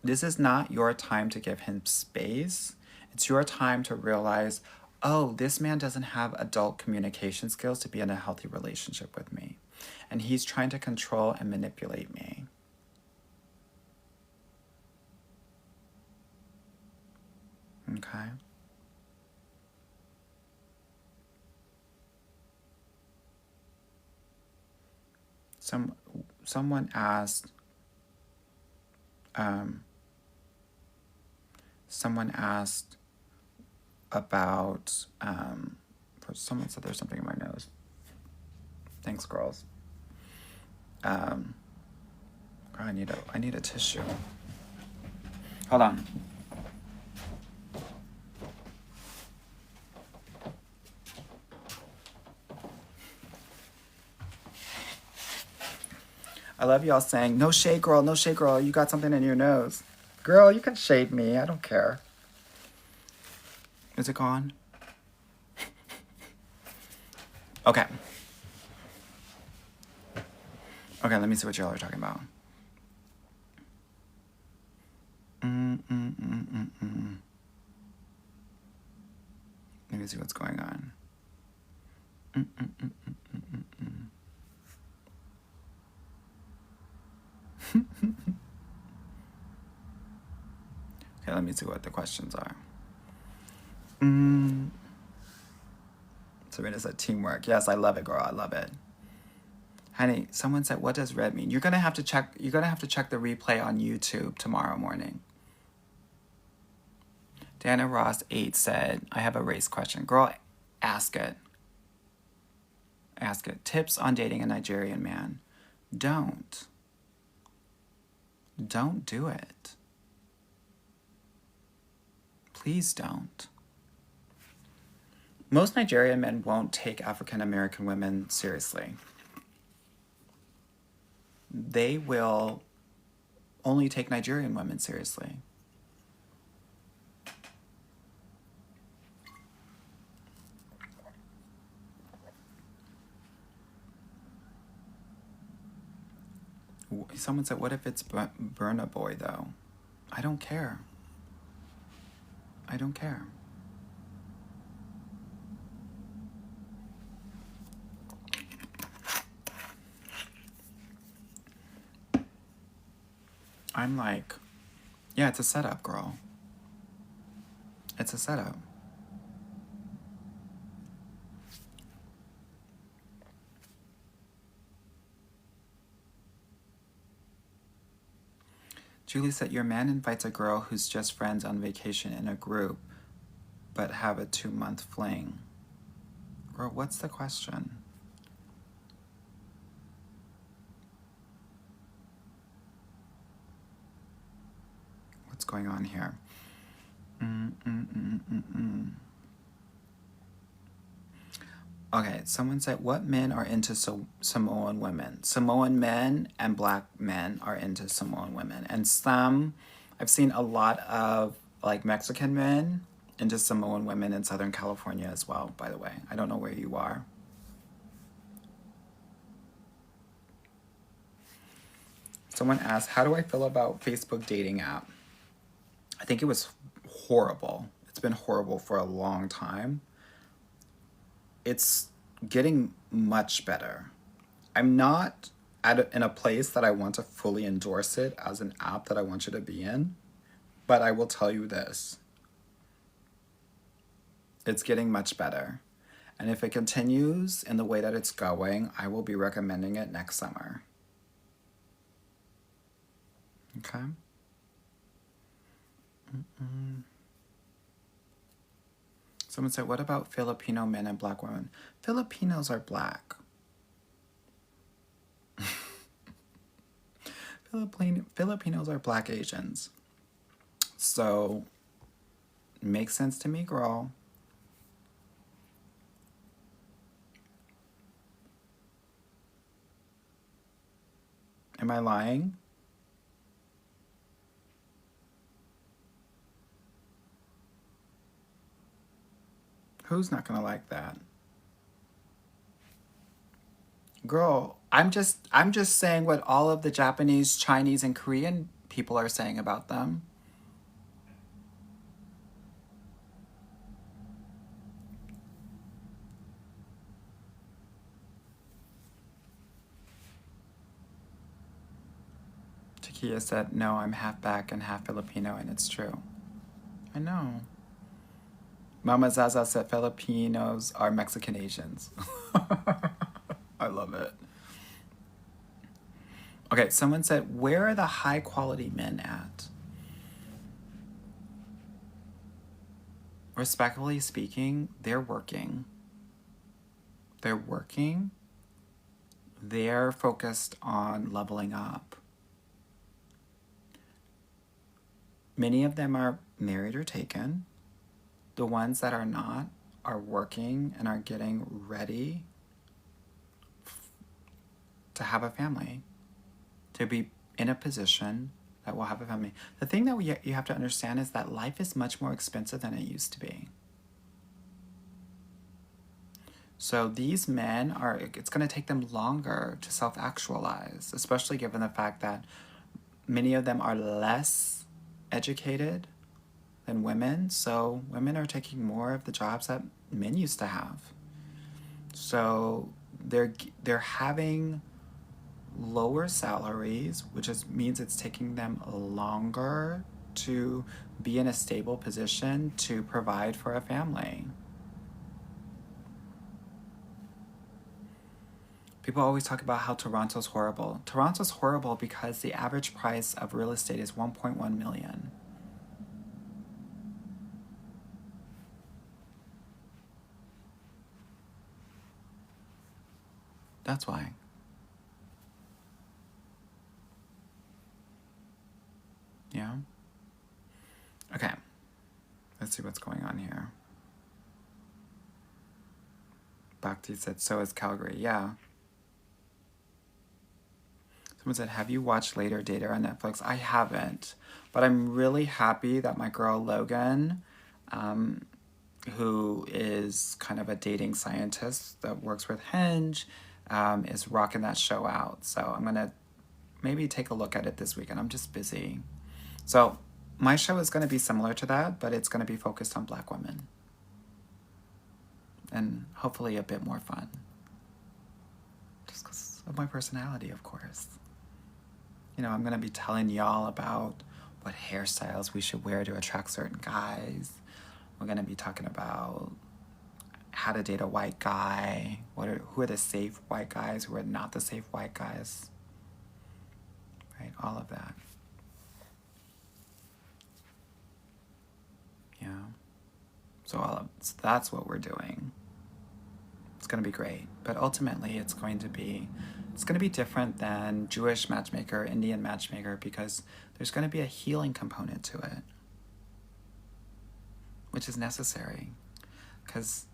[SPEAKER 1] This is not your time to give him space. It's your time to realize, oh, this man doesn't have adult communication skills to be in a healthy relationship with me. And he's trying to control and manipulate me. Okay? Someone asked, about, someone said there's something in my nose. Thanks, girls. I need a tissue. Hold on. I love y'all saying, no shade, girl, no shade, girl. You got something in your nose. Girl, you can shade me. I don't care. Is it gone? Okay. Okay, let me see what y'all are talking about. Let me see what's going on. Okay, let me see what the questions are. Serena said teamwork. Yes, I love it, girl. I love it. Honey, someone said, what does red mean? You're gonna have to check the replay on YouTube tomorrow morning. Dana Ross 8 said, I have a race question. Girl, ask it. Ask it. Tips on dating a Nigerian man. Don't do it. Please don't. Most Nigerian men won't take African American women seriously. They will only take Nigerian women seriously. Someone said, what if it's Burna Boy, though? I don't care. I don't care. I'm like, yeah, it's a setup, girl. It's a setup. Julie said, your man invites a girl who's just friends on vacation in a group, but have a 2-month fling. Girl, what's the question? What's going on here? Okay, someone said, what men are into Samoan women? Samoan men and black men are into Samoan women. And I've seen a lot of Mexican men into Samoan women in Southern California as well, by the way. I don't know where you are. Someone asked, how do I feel about Facebook dating app? think it was horrible. It's been horrible for a long time. It's getting much better. I'm not in a place that I want to fully endorse it as an app that I want you to be in, but I will tell you this. It's getting much better. And if it continues in the way that it's going, I will be recommending it next summer. Okay? Someone said, what about Filipino men and black women? Filipinos are black. Filipinos are black Asians. So, makes sense to me, girl. Am I lying? Who's not gonna like that? Girl, I'm just saying what all of the Japanese, Chinese, and Korean people are saying about them. Takia said, no, I'm half black and half Filipino, and it's true. I know. Mama Zaza said Filipinos are Mexican Asians. I love it. Okay, someone said, where are the high quality men at? Respectfully speaking, they're working. They're working. They're focused on leveling up. Many of them are married or taken. The ones that are not are working and are getting ready to have a family, to be in a position that will have a family. The thing that you have to understand is that life is much more expensive than it used to be. So these men it's going to take them longer to self-actualize, especially given the fact that many of them are less educated than women. So women are taking more of the jobs that men used to have. So they're having lower salaries, which means it's taking them longer to be in a stable position to provide for a family. People always talk about how Toronto's horrible. Toronto's horrible because the average price of real estate is $1.1 million. That's why. Yeah? Okay. Let's see what's going on here. Bhakti said, so is Calgary. Yeah. Someone said, have you watched Later Dater on Netflix? I haven't. But I'm really happy that my girl Logan, who is kind of a dating scientist that works with Hinge, is rocking that show out. So I'm going to maybe take a look at it this weekend. I'm just busy. So my show is going to be similar to that, but it's going to be focused on black women. And hopefully a bit more fun. Just because of my personality, of course. You know, I'm going to be telling y'all about what hairstyles we should wear to attract certain guys. We're going to be talking about how to date a white guy. Who are the safe white guys? Who are not the safe white guys? Right? All of that. Yeah. So that's what we're doing. It's going to be great. But ultimately, it's going to be different than Jewish matchmaker, Indian matchmaker, because there's going to be a healing component to it, which is necessary. Because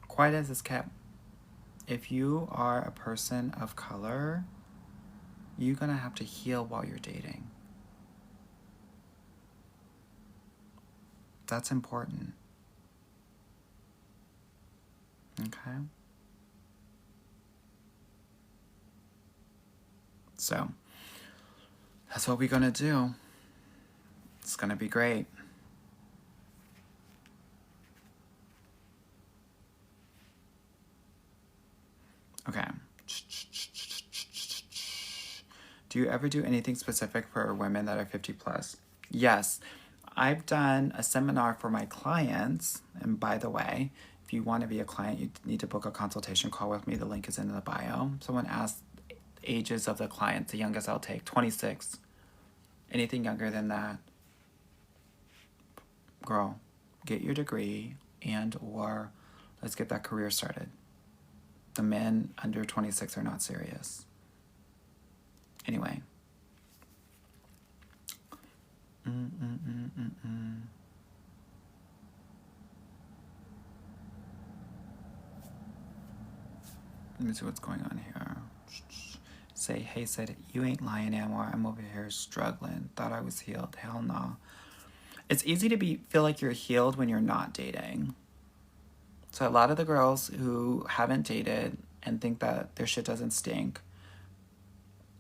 [SPEAKER 1] quiet as it's kept, if you are a person of color, you're going to have to heal while you're dating. That's important. Okay? So, that's what we're going to do. It's going to be great. Do you ever do anything specific for women that are 50 plus? Yes. I've done a seminar for my clients. And by the way, if you want to be a client, you need to book a consultation call with me. The link is in the bio. Someone asked ages of the clients. The youngest I'll take, 26. Anything younger than that, girl, get your degree and or let's get that career started. The men under 26 are not serious. Anyway. Let me see what's going on here. Say, hey, said, you ain't lying anymore. I'm over here struggling. Thought I was healed. Hell no. It's easy to feel like you're healed when you're not dating. So a lot of the girls who haven't dated and think that their shit doesn't stink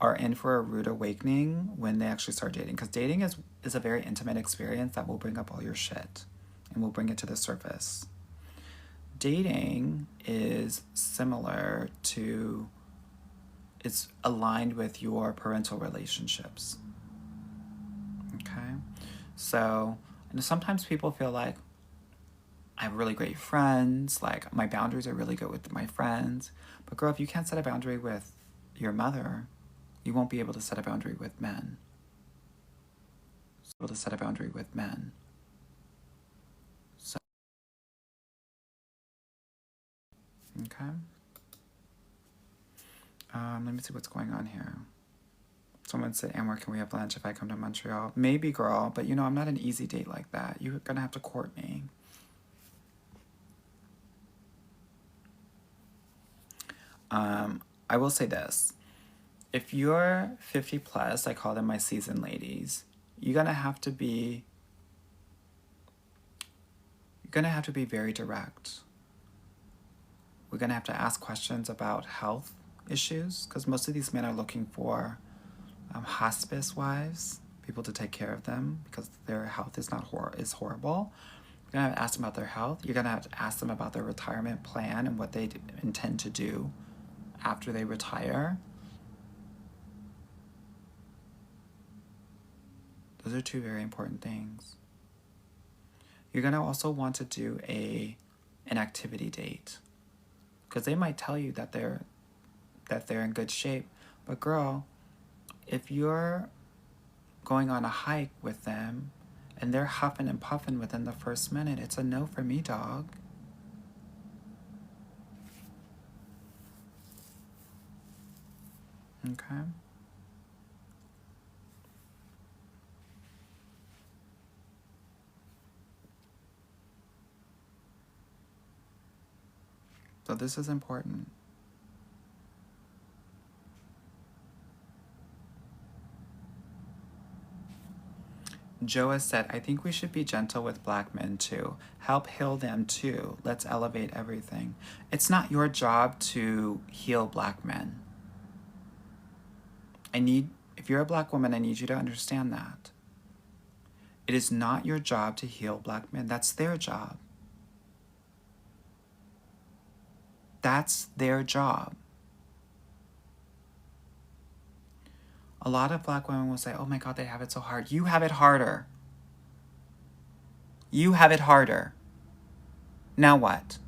[SPEAKER 1] are in for a rude awakening when they actually start dating. Because dating is a very intimate experience that will bring up all your shit and will bring it to the surface. Dating is similar to, it's aligned with your parental relationships. Okay? So, and sometimes people feel like, I have really great friends, like my boundaries are really good with my friends. But girl, if you can't set a boundary with your mother, you won't be able to set a boundary with men. Able to set a boundary with men. So, okay. Let me see what's going on here. Someone said, Amor, can we have lunch if I come to Montreal? Maybe, girl, but you know, I'm not an easy date like that. You're gonna have to court me. I will say this. If you're 50 plus, I call them my seasoned ladies, you're gonna have to be very direct. We're gonna have to ask questions about health issues, because most of these men are looking for hospice wives, people to take care of them because their health is is horrible. You're gonna have to ask them about their health. You're gonna have to ask them about their retirement plan and what they intend to do after they retire. Those are two very important things. You're gonna also want to do an activity date, because they might tell you that they're in good shape, but girl, if you're going on a hike with them and they're huffing and puffing within the first minute, it's a no for me, dog. Okay. So this is important. Joa said, I think we should be gentle with black men too. Help heal them too. Let's elevate everything. It's not your job to heal black men. If you're a black woman, I need you to understand that. It is not your job to heal black men. That's their job. That's their job. A lot of black women will say, oh my God, they have it so hard. You have it harder. You have it harder. Now what?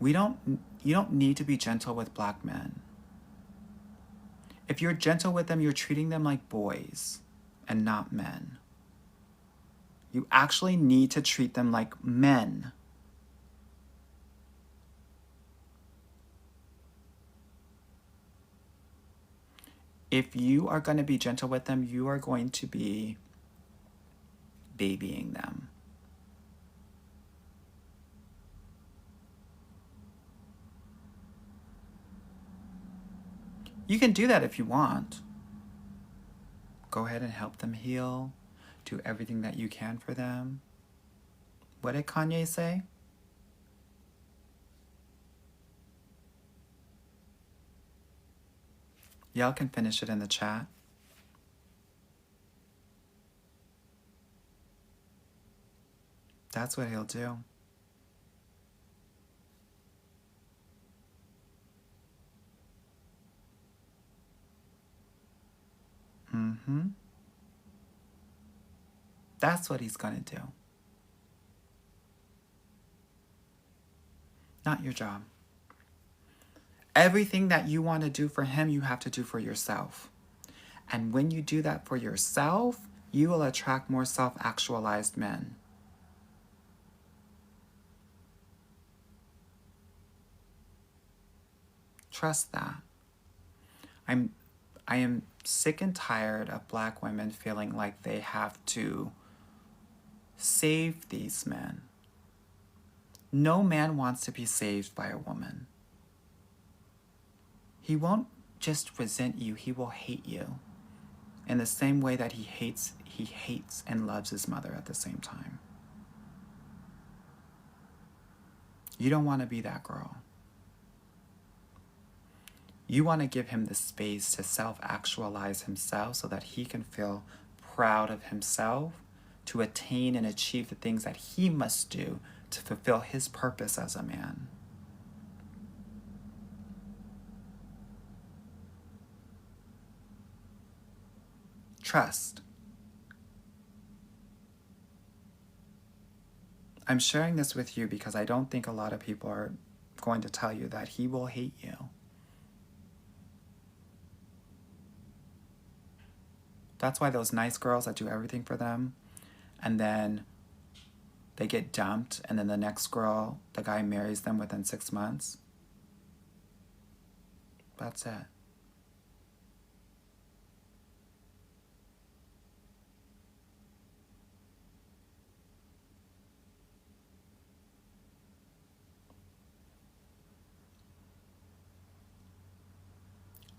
[SPEAKER 1] You don't need to be gentle with black men. If you're gentle with them, you're treating them like boys and not men. You actually need to treat them like men. If you are going to be gentle with them, you are going to be babying them. You can do that if you want. Go ahead and help them heal. Do everything that you can for them. What did Kanye say? Y'all can finish it in the chat. That's what he'll do. Mm-hmm. That's what he's going to do. Not your job. Everything that you want to do for him, you have to do for yourself. And when you do that for yourself, you will attract more self-actualized men. Trust that. I am sick and tired of black women feeling like they have to save these men. No man wants to be saved by a woman. He won't just resent you, he will hate you. In the same way that he hates and loves his mother at the same time. You don't want to be that girl. You want to give him the space to self-actualize himself so that he can feel proud of himself, to attain and achieve the things that he must do to fulfill his purpose as a man. Trust. I'm sharing this with you because I don't think a lot of people are going to tell you that he will hate you. That's why those nice girls that do everything for them, and then they get dumped, and then the next girl, the guy marries them within 6 months. That's it.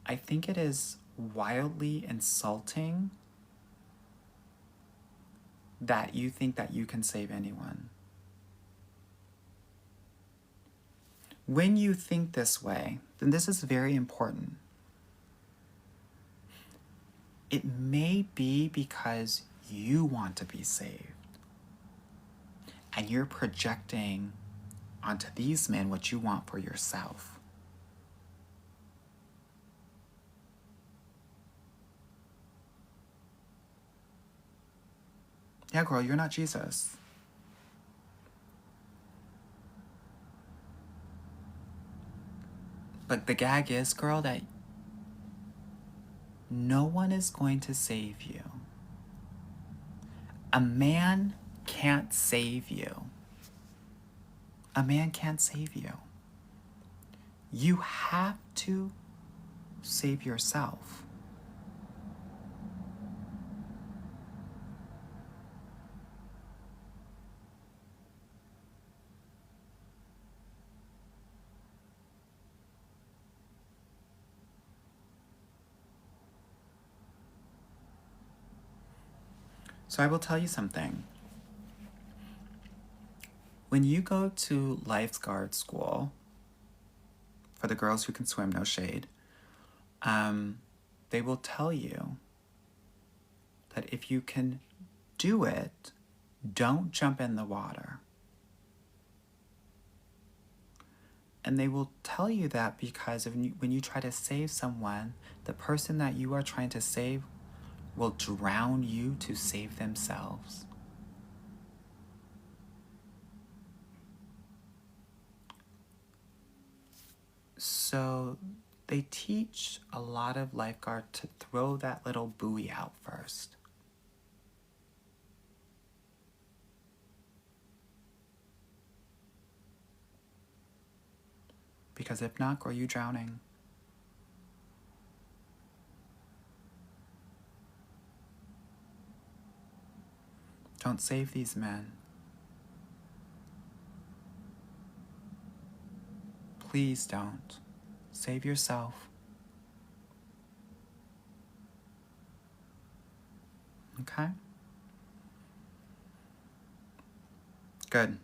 [SPEAKER 1] I think it is wildly insulting that you think that you can save anyone. When you think this way, then this is very important. It may be because you want to be saved. And you're projecting onto these men what you want for yourself. Yeah, girl, you're not Jesus. But the gag is, girl, that no one is going to save you. A man can't save you. A man can't save you. You have to save yourself. So I will tell you something. When you go to lifeguard school, for the girls who can swim, no shade, they will tell you that if you can do it, don't jump in the water. And they will tell you that because when you try to save someone, the person that you are trying to save will drown you to save themselves. So they teach a lot of lifeguards to throw that little buoy out first. Because if not, girl, you drowning. Don't save these men. Please don't. Save yourself. Okay? Good.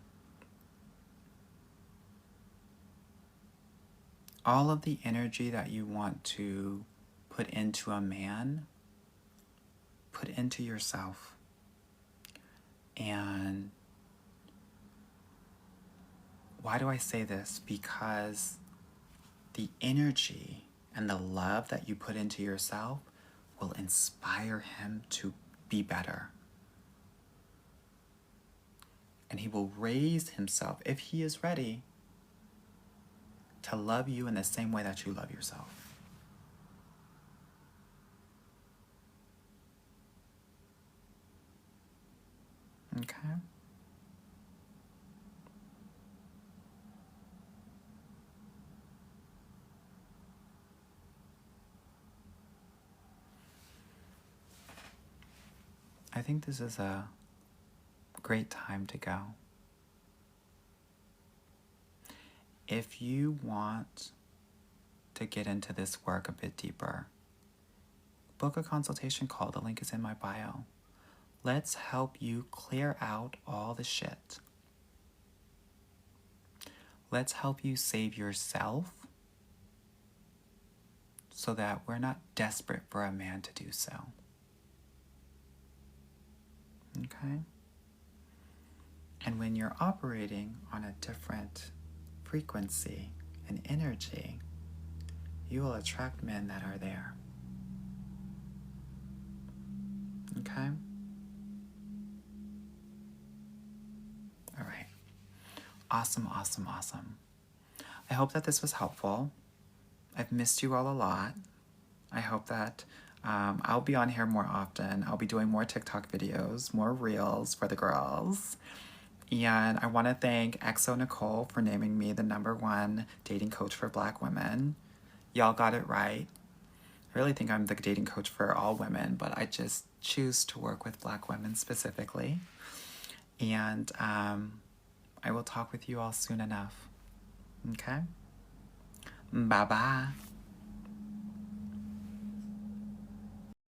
[SPEAKER 1] All of the energy that you want to put into a man, put into yourself. And why do I say this? Because the energy and the love that you put into yourself will inspire him to be better. And he will raise himself, if he is ready, to love you in the same way that you love yourself. Okay? I think this is a great time to go. If you want to get into this work a bit deeper, book a consultation call. The link is in my bio. Let's help you clear out all the shit. Let's help you save yourself so that we're not desperate for a man to do so. Okay? And when you're operating on a different frequency and energy, you will attract men that are there. Okay? All right. Awesome, awesome, awesome. I hope that this was helpful. I've missed you all a lot. I hope that I'll be on here more often. I'll be doing more TikTok videos, more reels for the girls. And I want to thank XO Nicole for naming me the #1 dating coach for Black women. Y'all got it right. I really think I'm the dating coach for all women, but I just choose to work with Black women specifically. And I will talk with you all soon enough. Okay? Bye-bye.